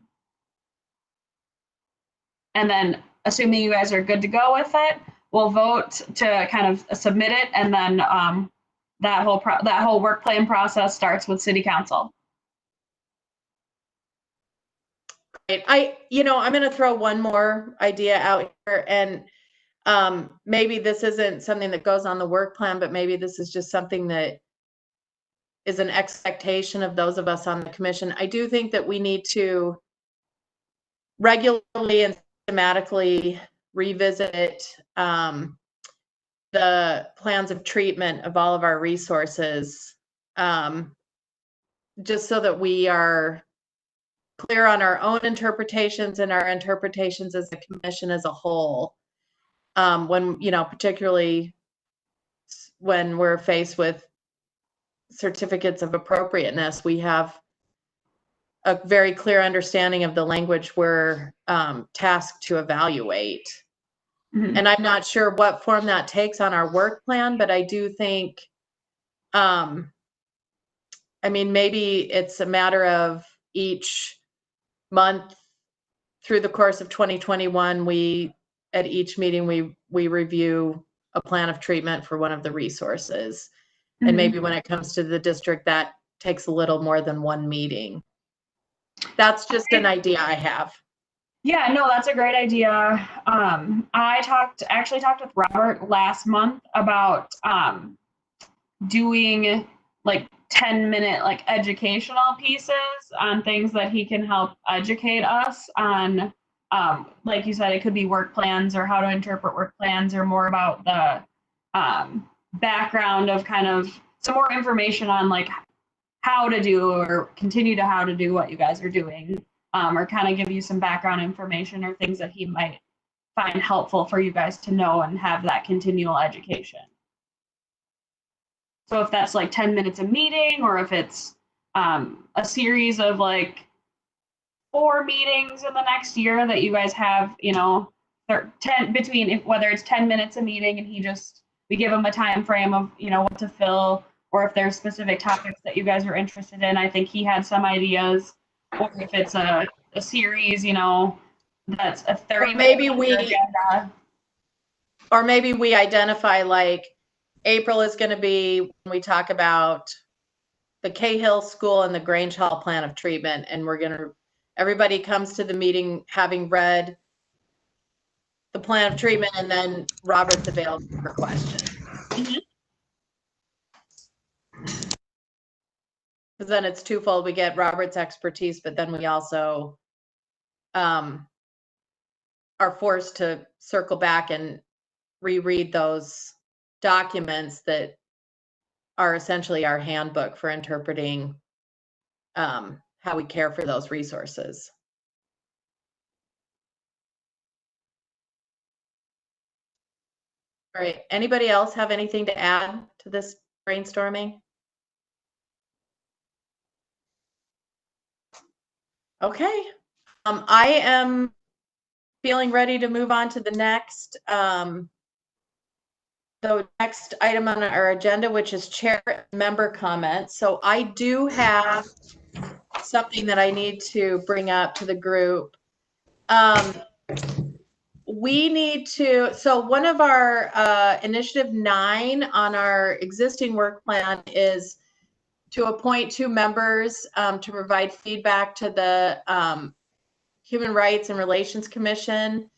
S1: And then, assuming you guys are good to go with it, we'll vote to kind of submit it, and then that whole work plan process starts with City Council.
S2: Great. I'm going to throw one more idea out here, and maybe this isn't something that goes on the work plan, but maybe this is just something that is an expectation of those of us on the commission. I do think that we need to regularly and systematically revisit the plans of treatment of all of our resources, just so that we are clear on our own interpretations and our interpretations as a commission as a whole. When, particularly when we're faced with certificates of appropriateness, we have a very clear understanding of the language we're tasked to evaluate. Mm-hmm. And I'm not sure what form that takes on our work plan, but I do think, maybe it's a matter of each month through the course of 2021, at each meeting, we review a plan of treatment for one of the resources. Mm-hmm. And maybe when it comes to the district, that takes a little more than one meeting. That's just an idea I have.
S1: Yeah, no, that's a great idea. I actually talked with Robert last month about doing like 10-minute like educational pieces on things that he can help educate us on. Like you said, it could be work plans or how to interpret work plans, or more about the background of kind of some more information on like how to do or continue to how to do what you guys are doing, or kind of give you some background information or things that he might find helpful for you guys to know and have that continual education. So if that's like 10 minutes a meeting, or if it's a series of like 4 meetings in the next year that you guys have, whether it's 10 minutes a meeting and we give him a time frame of, what to fill, or if there's specific topics that you guys are interested in. I think he had some ideas, or if it's a series, that's a 30-minute agenda.
S2: Or maybe we identify like April is going to be when we talk about the Cahill School and the Grange Hall plan of treatment, and everybody comes to the meeting having read the plan of treatment, and then Robert's available for questions. Mm-hmm. Because then it's twofold. We get Robert's expertise, but then we also are forced to circle back and reread those documents that are essentially our handbook for interpreting how we care for those resources. All right. Anybody else have anything to add to this brainstorming? Okay. I am feeling ready to move on to the next item on our agenda, which is chair member comments. So I do have something that I need to bring up to the group. We need to, so one of our initiative 9 on our existing work plan is to appoint 2 members to provide feedback to the Human Rights and Relations Commission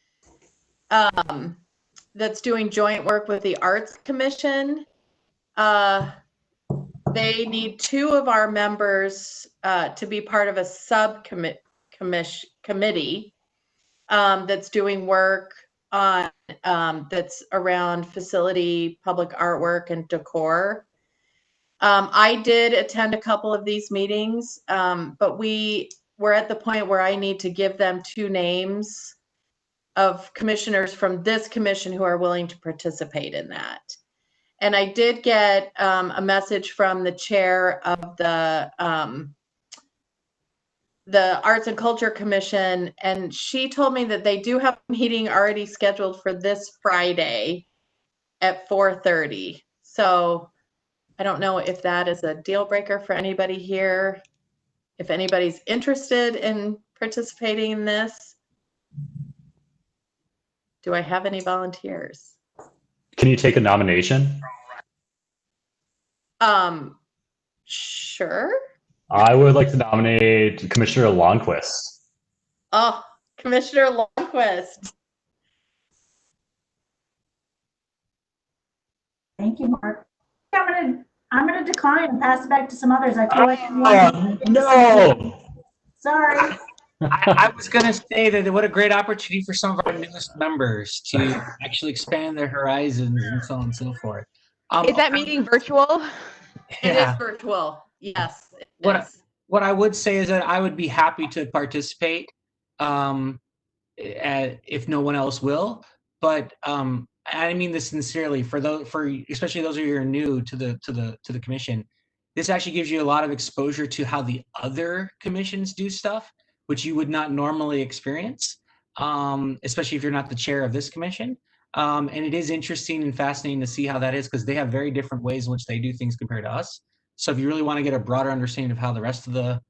S2: that's doing joint work with the Arts Commission. They need 2 of our members to be part of a subcommittee that's doing work on that's around facility, public artwork, and decor. I did attend a couple of these meetings, but we're at the point where I need to give them 2 names of commissioners from this commission who are willing to participate in that. And I did get a message from the chair of the Arts and Culture Commission, and she told me that they do have a meeting already scheduled for this Friday at 4:30. So I don't know if that is a deal breaker for anybody here, if anybody's interested in participating in this. Do I have any volunteers?
S5: Can you take a nomination?
S2: Sure.
S5: I would like to nominate Commissioner Longquist.
S2: Oh, Commissioner Longquist.
S4: Thank you, Mark. I'm gonna decline and pass it back to some others. I feel like
S5: No.
S4: Sorry.
S6: I was going to say that what a great opportunity for some of our newest members to actually expand their horizons and so on and so forth.
S8: Is that meeting virtual?
S2: It is virtual. Yes.
S6: What I would say is that I would be happy to participate if no one else will. But I mean this sincerely, for especially those of you who are new to the commission. This actually gives you a lot of exposure to how the other commissions do stuff, which you would not normally experience, especially if you're not the chair of this commission. And it is interesting and fascinating to see how that is, because they have very different ways in which they do things compared to us. So if you really want to get a broader understanding of how the rest of the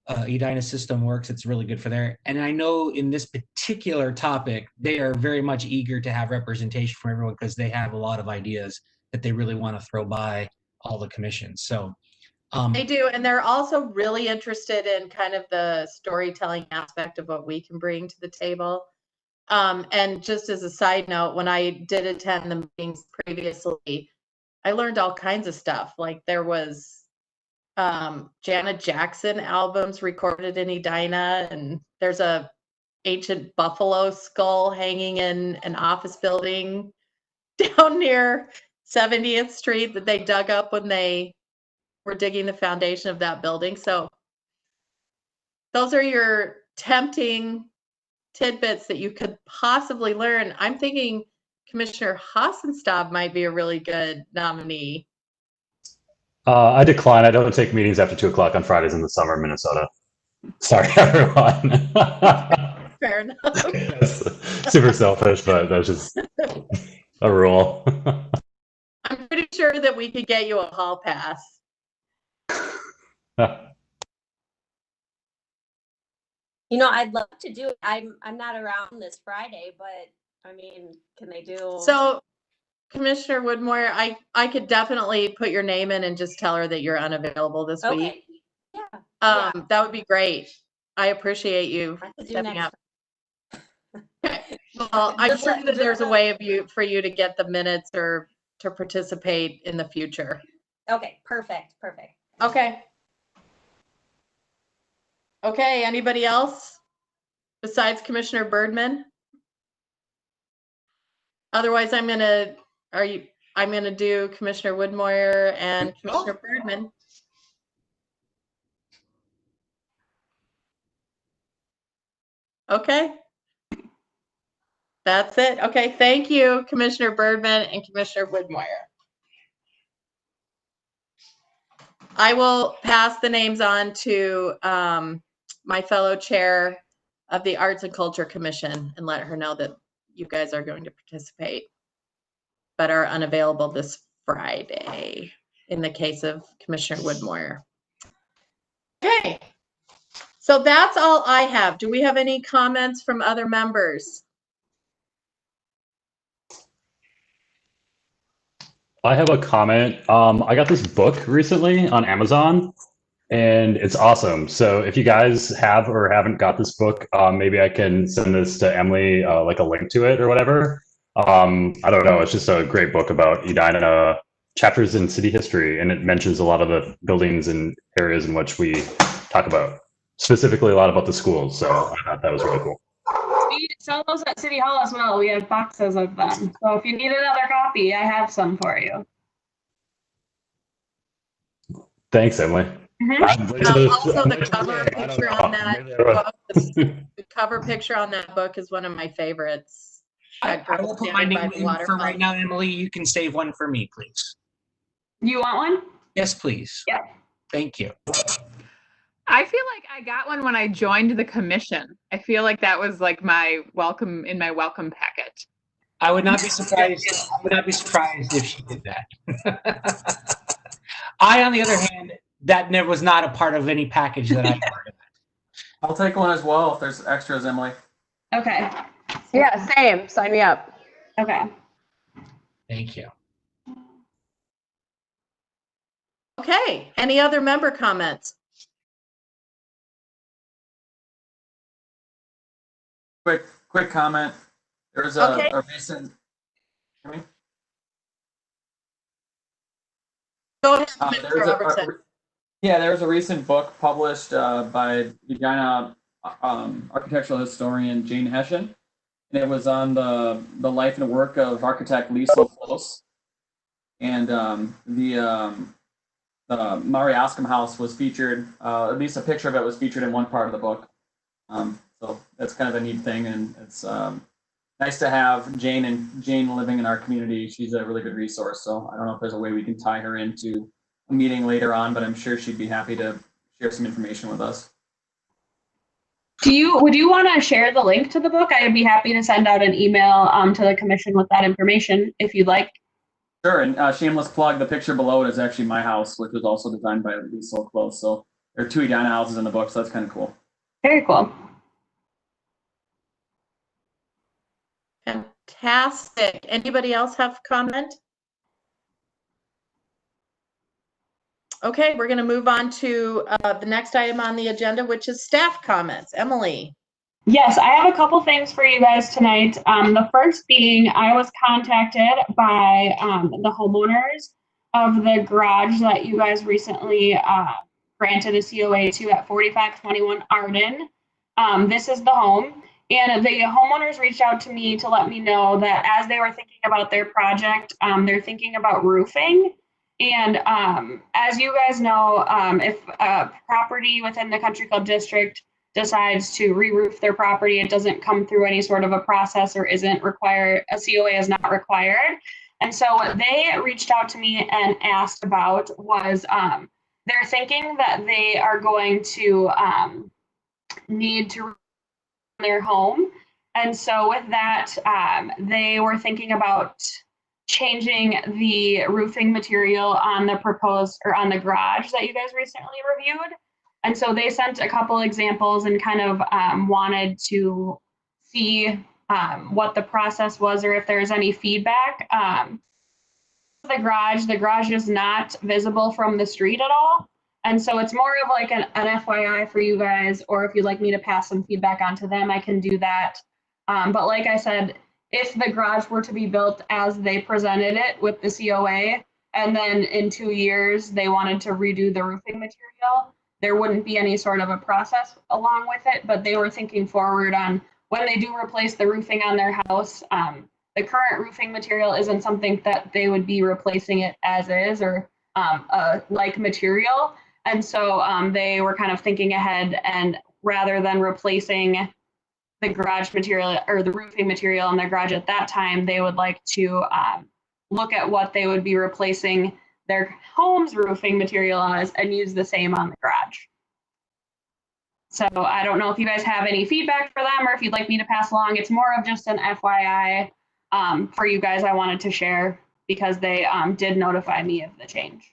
S6: Edina system works, it's really good for there. And I know in this particular topic, they are very much eager to have representation from everyone, because they have a lot of ideas that they really want to throw by all the commissions. So
S2: they do, and they're also really interested in kind of the storytelling aspect of what we can bring to the table. And just as a side note, when I did attend the meetings previously, I learned all kinds of stuff. Like there was Janet Jackson albums recorded in Edina, and there's a ancient buffalo skull hanging in an office building down near 70th Street that they dug up when they were digging the foundation of that building. So those are your tempting tidbits that you could possibly learn. I'm thinking Commissioner Hassenstab might be a really good nominee.
S5: I decline. I don't take meetings after 2 o'clock on Fridays in the summer in Minnesota. Sorry, everyone.
S2: Fair enough.
S5: That's super selfish, but that's just a rule.
S2: I'm pretty sure that we could get you a hall pass.
S9: You know, I'd love to do it. I'm not around this Friday, but I mean, can they do?
S2: So, Commissioner Woodmore, I could definitely put your name in and just tell her that you're unavailable this week.
S9: Yeah.
S2: That would be great. I appreciate you stepping up. Okay. Well, I'm sure that there's a way for you to get the minutes or to participate in the future.
S9: Okay, perfect.
S2: Okay. Okay, anybody else besides Commissioner Birdman? Otherwise, I'm gonna do Commissioner Woodmoyer and Commissioner Birdman. Okay. That's it. Okay, thank you, Commissioner Birdman and Commissioner Woodmoyer. I will pass the names on to my fellow chair of the Arts and Culture Commission and let her know that you guys are going to participate, but are unavailable this Friday in the case of Commissioner Woodmoyer. Okay, so that's all I have. Do we have any comments from other members?
S5: I have a comment. I got this book recently on Amazon, and it's awesome. So if you guys have or haven't got this book, maybe I can send this to Emily, like a link to it or whatever. I don't know. It's just a great book about Edina, chapters in city history, and it mentions a lot of the buildings and areas in which we talk about, specifically a lot about the schools. So I thought that was really cool.
S1: We sell those at City Hall as well. We have boxes of them. So if you need another copy, I have some for you.
S5: Thanks, Emily.
S2: Also, the cover picture on that book, the cover picture on that book is one of my favorites.
S6: I will put my name in for right now, Emily. You can save one for me, please.
S1: You want one?
S6: Yes, please.
S1: Yeah.
S6: Thank you.
S7: I feel like I got one when I joined the commission. I feel like that was like my welcome packet.
S6: I would not be surprised. I would not be surprised if she did that. I, on the other hand, that never was not a part of any package that I heard.
S10: I'll take one as well if there's extras, Emily.
S1: Okay.
S8: Yeah, same. Sign me up.
S1: Okay.
S6: Thank you.
S2: Okay, any other member comments?
S10: Quick comment. There's
S2: Okay.
S10: a recent.
S2: Go ahead, Mr. Robertson.
S10: There's a recent book published by Edina architectural historian Jane Hession, and it was on the life and work of architect Liesl Close. And the Mari Oscom House was featured, at least a picture of it was featured in one part of the book. So that's kind of a neat thing, and it's nice to have Jane living in our community. She's a really good resource. So I don't know if there's a way we can tie her into a meeting later on, but I'm sure she'd be happy to share some information with us.
S1: Would you want to share the link to the book? I'd be happy to send out an email to the commission with that information if you'd like.
S10: Sure, and shameless plug, the picture below it is actually my house, which was also designed by Liesl Close. So there are 2 Edina houses in the book, so that's kind of cool.
S1: Very cool.
S2: Fantastic. Anybody else have comment? Okay, we're going to move on to the next item on the agenda, which is staff comments. Emily.
S1: Yes, I have a couple things for you guys tonight. The first being I was contacted by the homeowners of the garage that you guys recently granted a COA to at 4521 Arden. This is the home. And the homeowners reached out to me to let me know that as they were thinking about their project, they're thinking about roofing. And as you guys know, if a property within the Country Club District decides to re-roof their property, it doesn't come through any sort of a process or isn't required, a COA is not required. And so what they reached out to me and asked about was they're thinking that they are going to need to their home. And so with that, they were thinking about changing the roofing material on the proposed or on the garage that you guys recently reviewed. And so they sent a couple examples and kind of wanted to see what the process was or if there's any feedback. The garage is not visible from the street at all. And so it's more of like an FYI for you guys, or if you'd like me to pass some feedback on to them, I can do that. But like I said, if the garage were to be built as they presented it with the COA, and then in 2 years they wanted to redo the roofing material, there wouldn't be any sort of a process along with it. But they were thinking forward on when they do replace the roofing on their house, the current roofing material isn't something that they would be replacing it as is or a like material. And so they were kind of thinking ahead, and rather than replacing the garage material or the roofing material in their garage at that time, they would like to look at what they would be replacing their home's roofing material as and use the same on the garage. So I don't know if you guys have any feedback for them or if you'd like me to pass along. It's more of just an FYI for you guys I wanted to share because they did notify me of the change.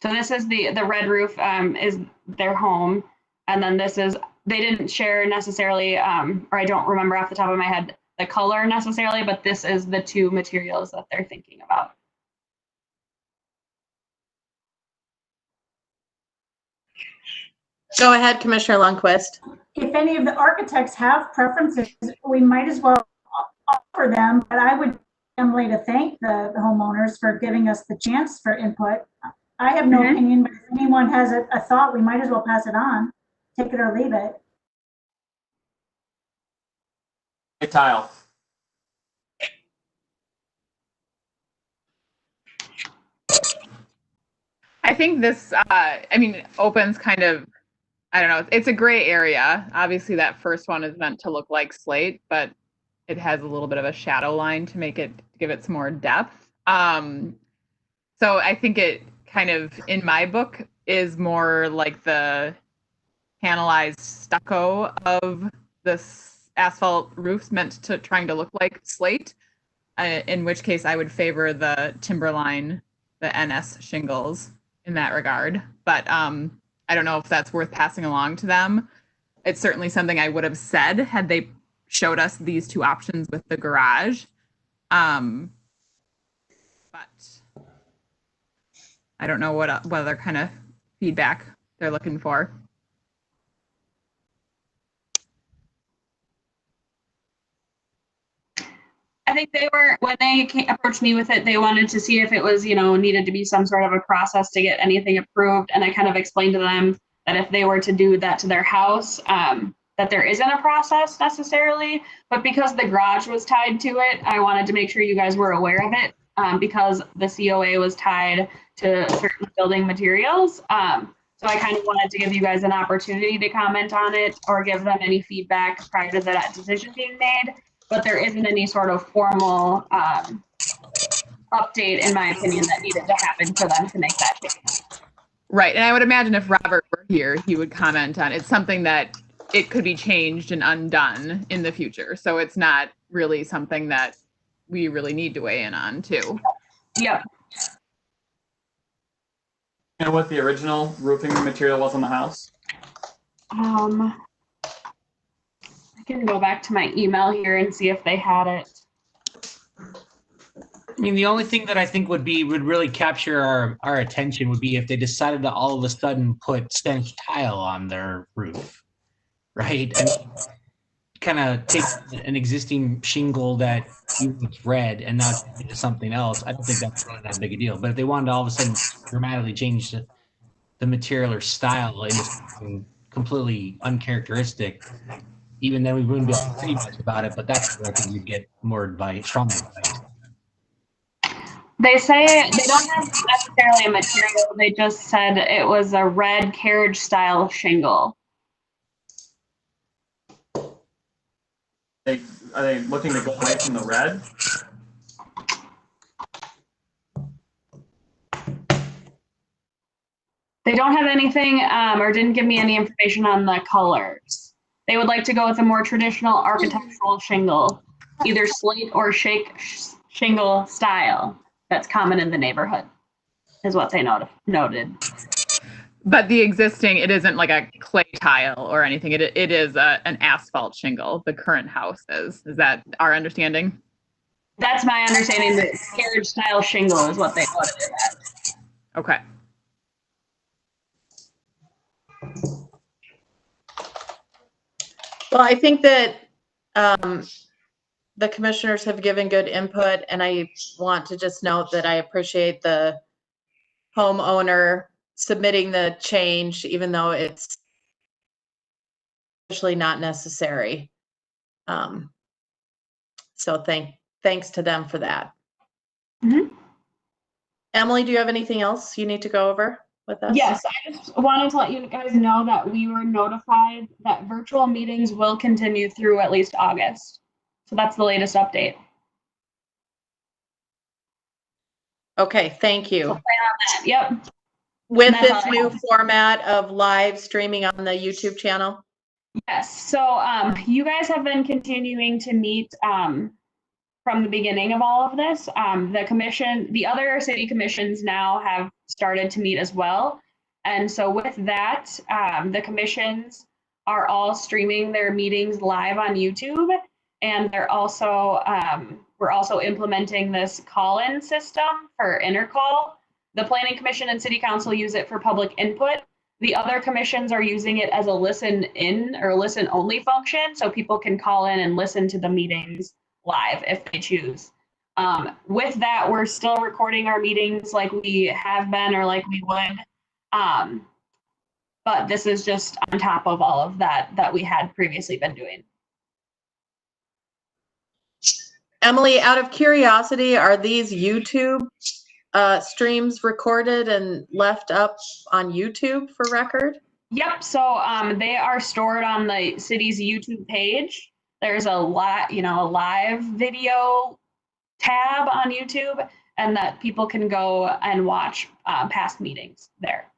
S1: So this is the red roof is their home. And then this is, they didn't share necessarily, or I don't remember off the top of my head, the color necessarily, but this is the two materials that they're thinking about.
S2: Go ahead, Commissioner Lundquist.
S4: If any of the architects have preferences, we might as well offer them, but I would, Emily, to thank the homeowners for giving us the chance for input. I have no opinion, but if anyone has a thought, we might as well pass it on. Take it or leave it.
S10: Tile.
S7: I think this, I mean, opens kind of, I don't know, it's a gray area. Obviously, that first one is meant to look like slate, but it has a little bit of a shadow line to make it, give it some more depth. So I think it kind of, in my book, is more like the panelized stucco of this asphalt roofs meant to trying to look like slate, in which case I would favor the Timberline, the NS shingles in that regard. But I don't know if that's worth passing along to them. It's certainly something I would have said had they showed us these two options with the garage. But I don't know what other kind of feedback they're looking for.
S1: I think they were, when they approached me with it, they wanted to see if it was, you know, needed to be some sort of a process to get anything approved. And I kind of explained to them that if they were to do that to their house, that there isn't a process necessarily, but because the garage was tied to it, I wanted to make sure you guys were aware of it because the COA was tied to certain building materials. So I kind of wanted to give you guys an opportunity to comment on it or give them any feedback prior to that decision being made. But there isn't any sort of formal update, in my opinion, that needed to happen for them to make that change.
S7: Right. And I would imagine if Robert were here, he would comment on it. It's something that it could be changed and undone in the future. So it's not really something that we really need to weigh in on too.
S1: Yep.
S10: You know what the original roofing material was on the house?
S1: I can go back to my email here and see if they had it.
S6: I mean, the only thing that I think would really capture our attention would be if they decided to all of a sudden put stench tile on their roof, right? And kind of take an existing shingle that was red and now turn it into something else. I don't think that's really that big a deal. But if they wanted to all of a sudden dramatically change the material or style into something completely uncharacteristic, even then we wouldn't be able to say much about it. But that's where I think you'd get more advice, strong advice.
S1: They say they don't have necessarily a material. They just said it was a red carriage style shingle.
S10: Are they looking to go away from the red?
S1: They don't have anything or didn't give me any information on the colors. They would like to go with a more traditional architectural shingle, either slate or shake shingle style that's common in the neighborhood, is what they noted.
S7: But the existing, it isn't like a clay tile or anything. It is an asphalt shingle. The current house is. Is that our understanding?
S1: That's my understanding. The carriage style shingle is what they noted it as.
S7: Okay.
S2: Well, I think that the commissioners have given good input, and I want to just note that I appreciate the homeowner submitting the change, even though it's actually not necessary. So thanks to them for that.
S1: Mm-hmm.
S2: Emily, do you have anything else you need to go over with us?
S1: Yes, I just wanted to let you guys know that we were notified that virtual meetings will continue through at least August. So that's the latest update.
S2: Okay, thank you.
S1: Yep.
S2: With
S1: That's
S2: this
S1: all I
S2: new
S1: have.
S2: format of live streaming on the YouTube channel?
S1: Yes. So you guys have been continuing to meet from the beginning of all of this. The commission, the other city commissions now have started to meet as well. And so with that, the commissions are all streaming their meetings live on YouTube. And they're also, we're also implementing this call-in system for intercall. The Planning Commission and City Council use it for public input. The other commissions are using it as a listen in or listen only function. So people can call in and listen to the meetings live if they choose. With that, we're still recording our meetings like we have been or like we would. But this is just on top of all of that we had previously been doing.
S2: Emily, out of curiosity, are these YouTube streams recorded and left up on YouTube for record?
S1: Yep. So they are stored on the city's YouTube page. There's a lot, a live video tab on YouTube, and that people can go and watch past meetings there.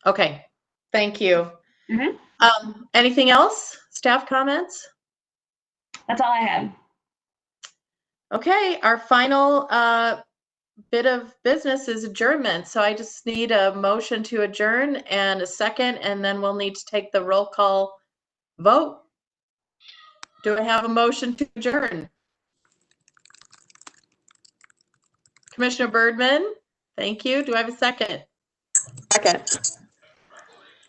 S2: Okay, thank you.
S1: Mhm.
S2: Anything else? Staff comments?
S1: That's all I had.
S2: Okay, our final bit of business is adjournment. So I just need a motion to adjourn and a second, and then we'll need to take the roll call vote. Do I have a motion to adjourn? Commissioner Birdman, thank you. Do I have a second?
S8: Second.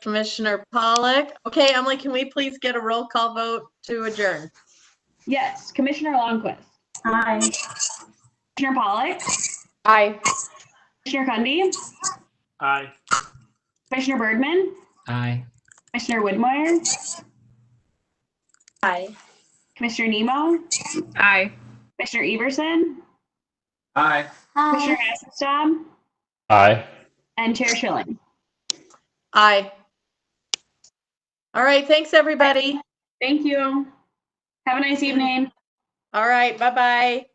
S2: Commissioner Pollock. Okay, Emily, can we please get a roll call vote to adjourn?
S1: Yes, Commissioner Longquist.
S4: Aye.
S1: Commissioner Pollock.
S8: Aye.
S1: Commissioner Cundy.
S11: Aye.
S1: Commissioner Birdman.
S6: Aye.
S1: Commissioner Woodmore.
S9: Aye.
S1: Commissioner Nemo.
S7: Aye.
S1: Commissioner Everson.
S10: Aye.
S1: Commissioner Hasselstad.
S5: Aye.
S1: And Chair Schilling.
S2: Aye. All right, thanks, everybody.
S1: Thank you. Have a nice evening.
S2: All right, bye-bye.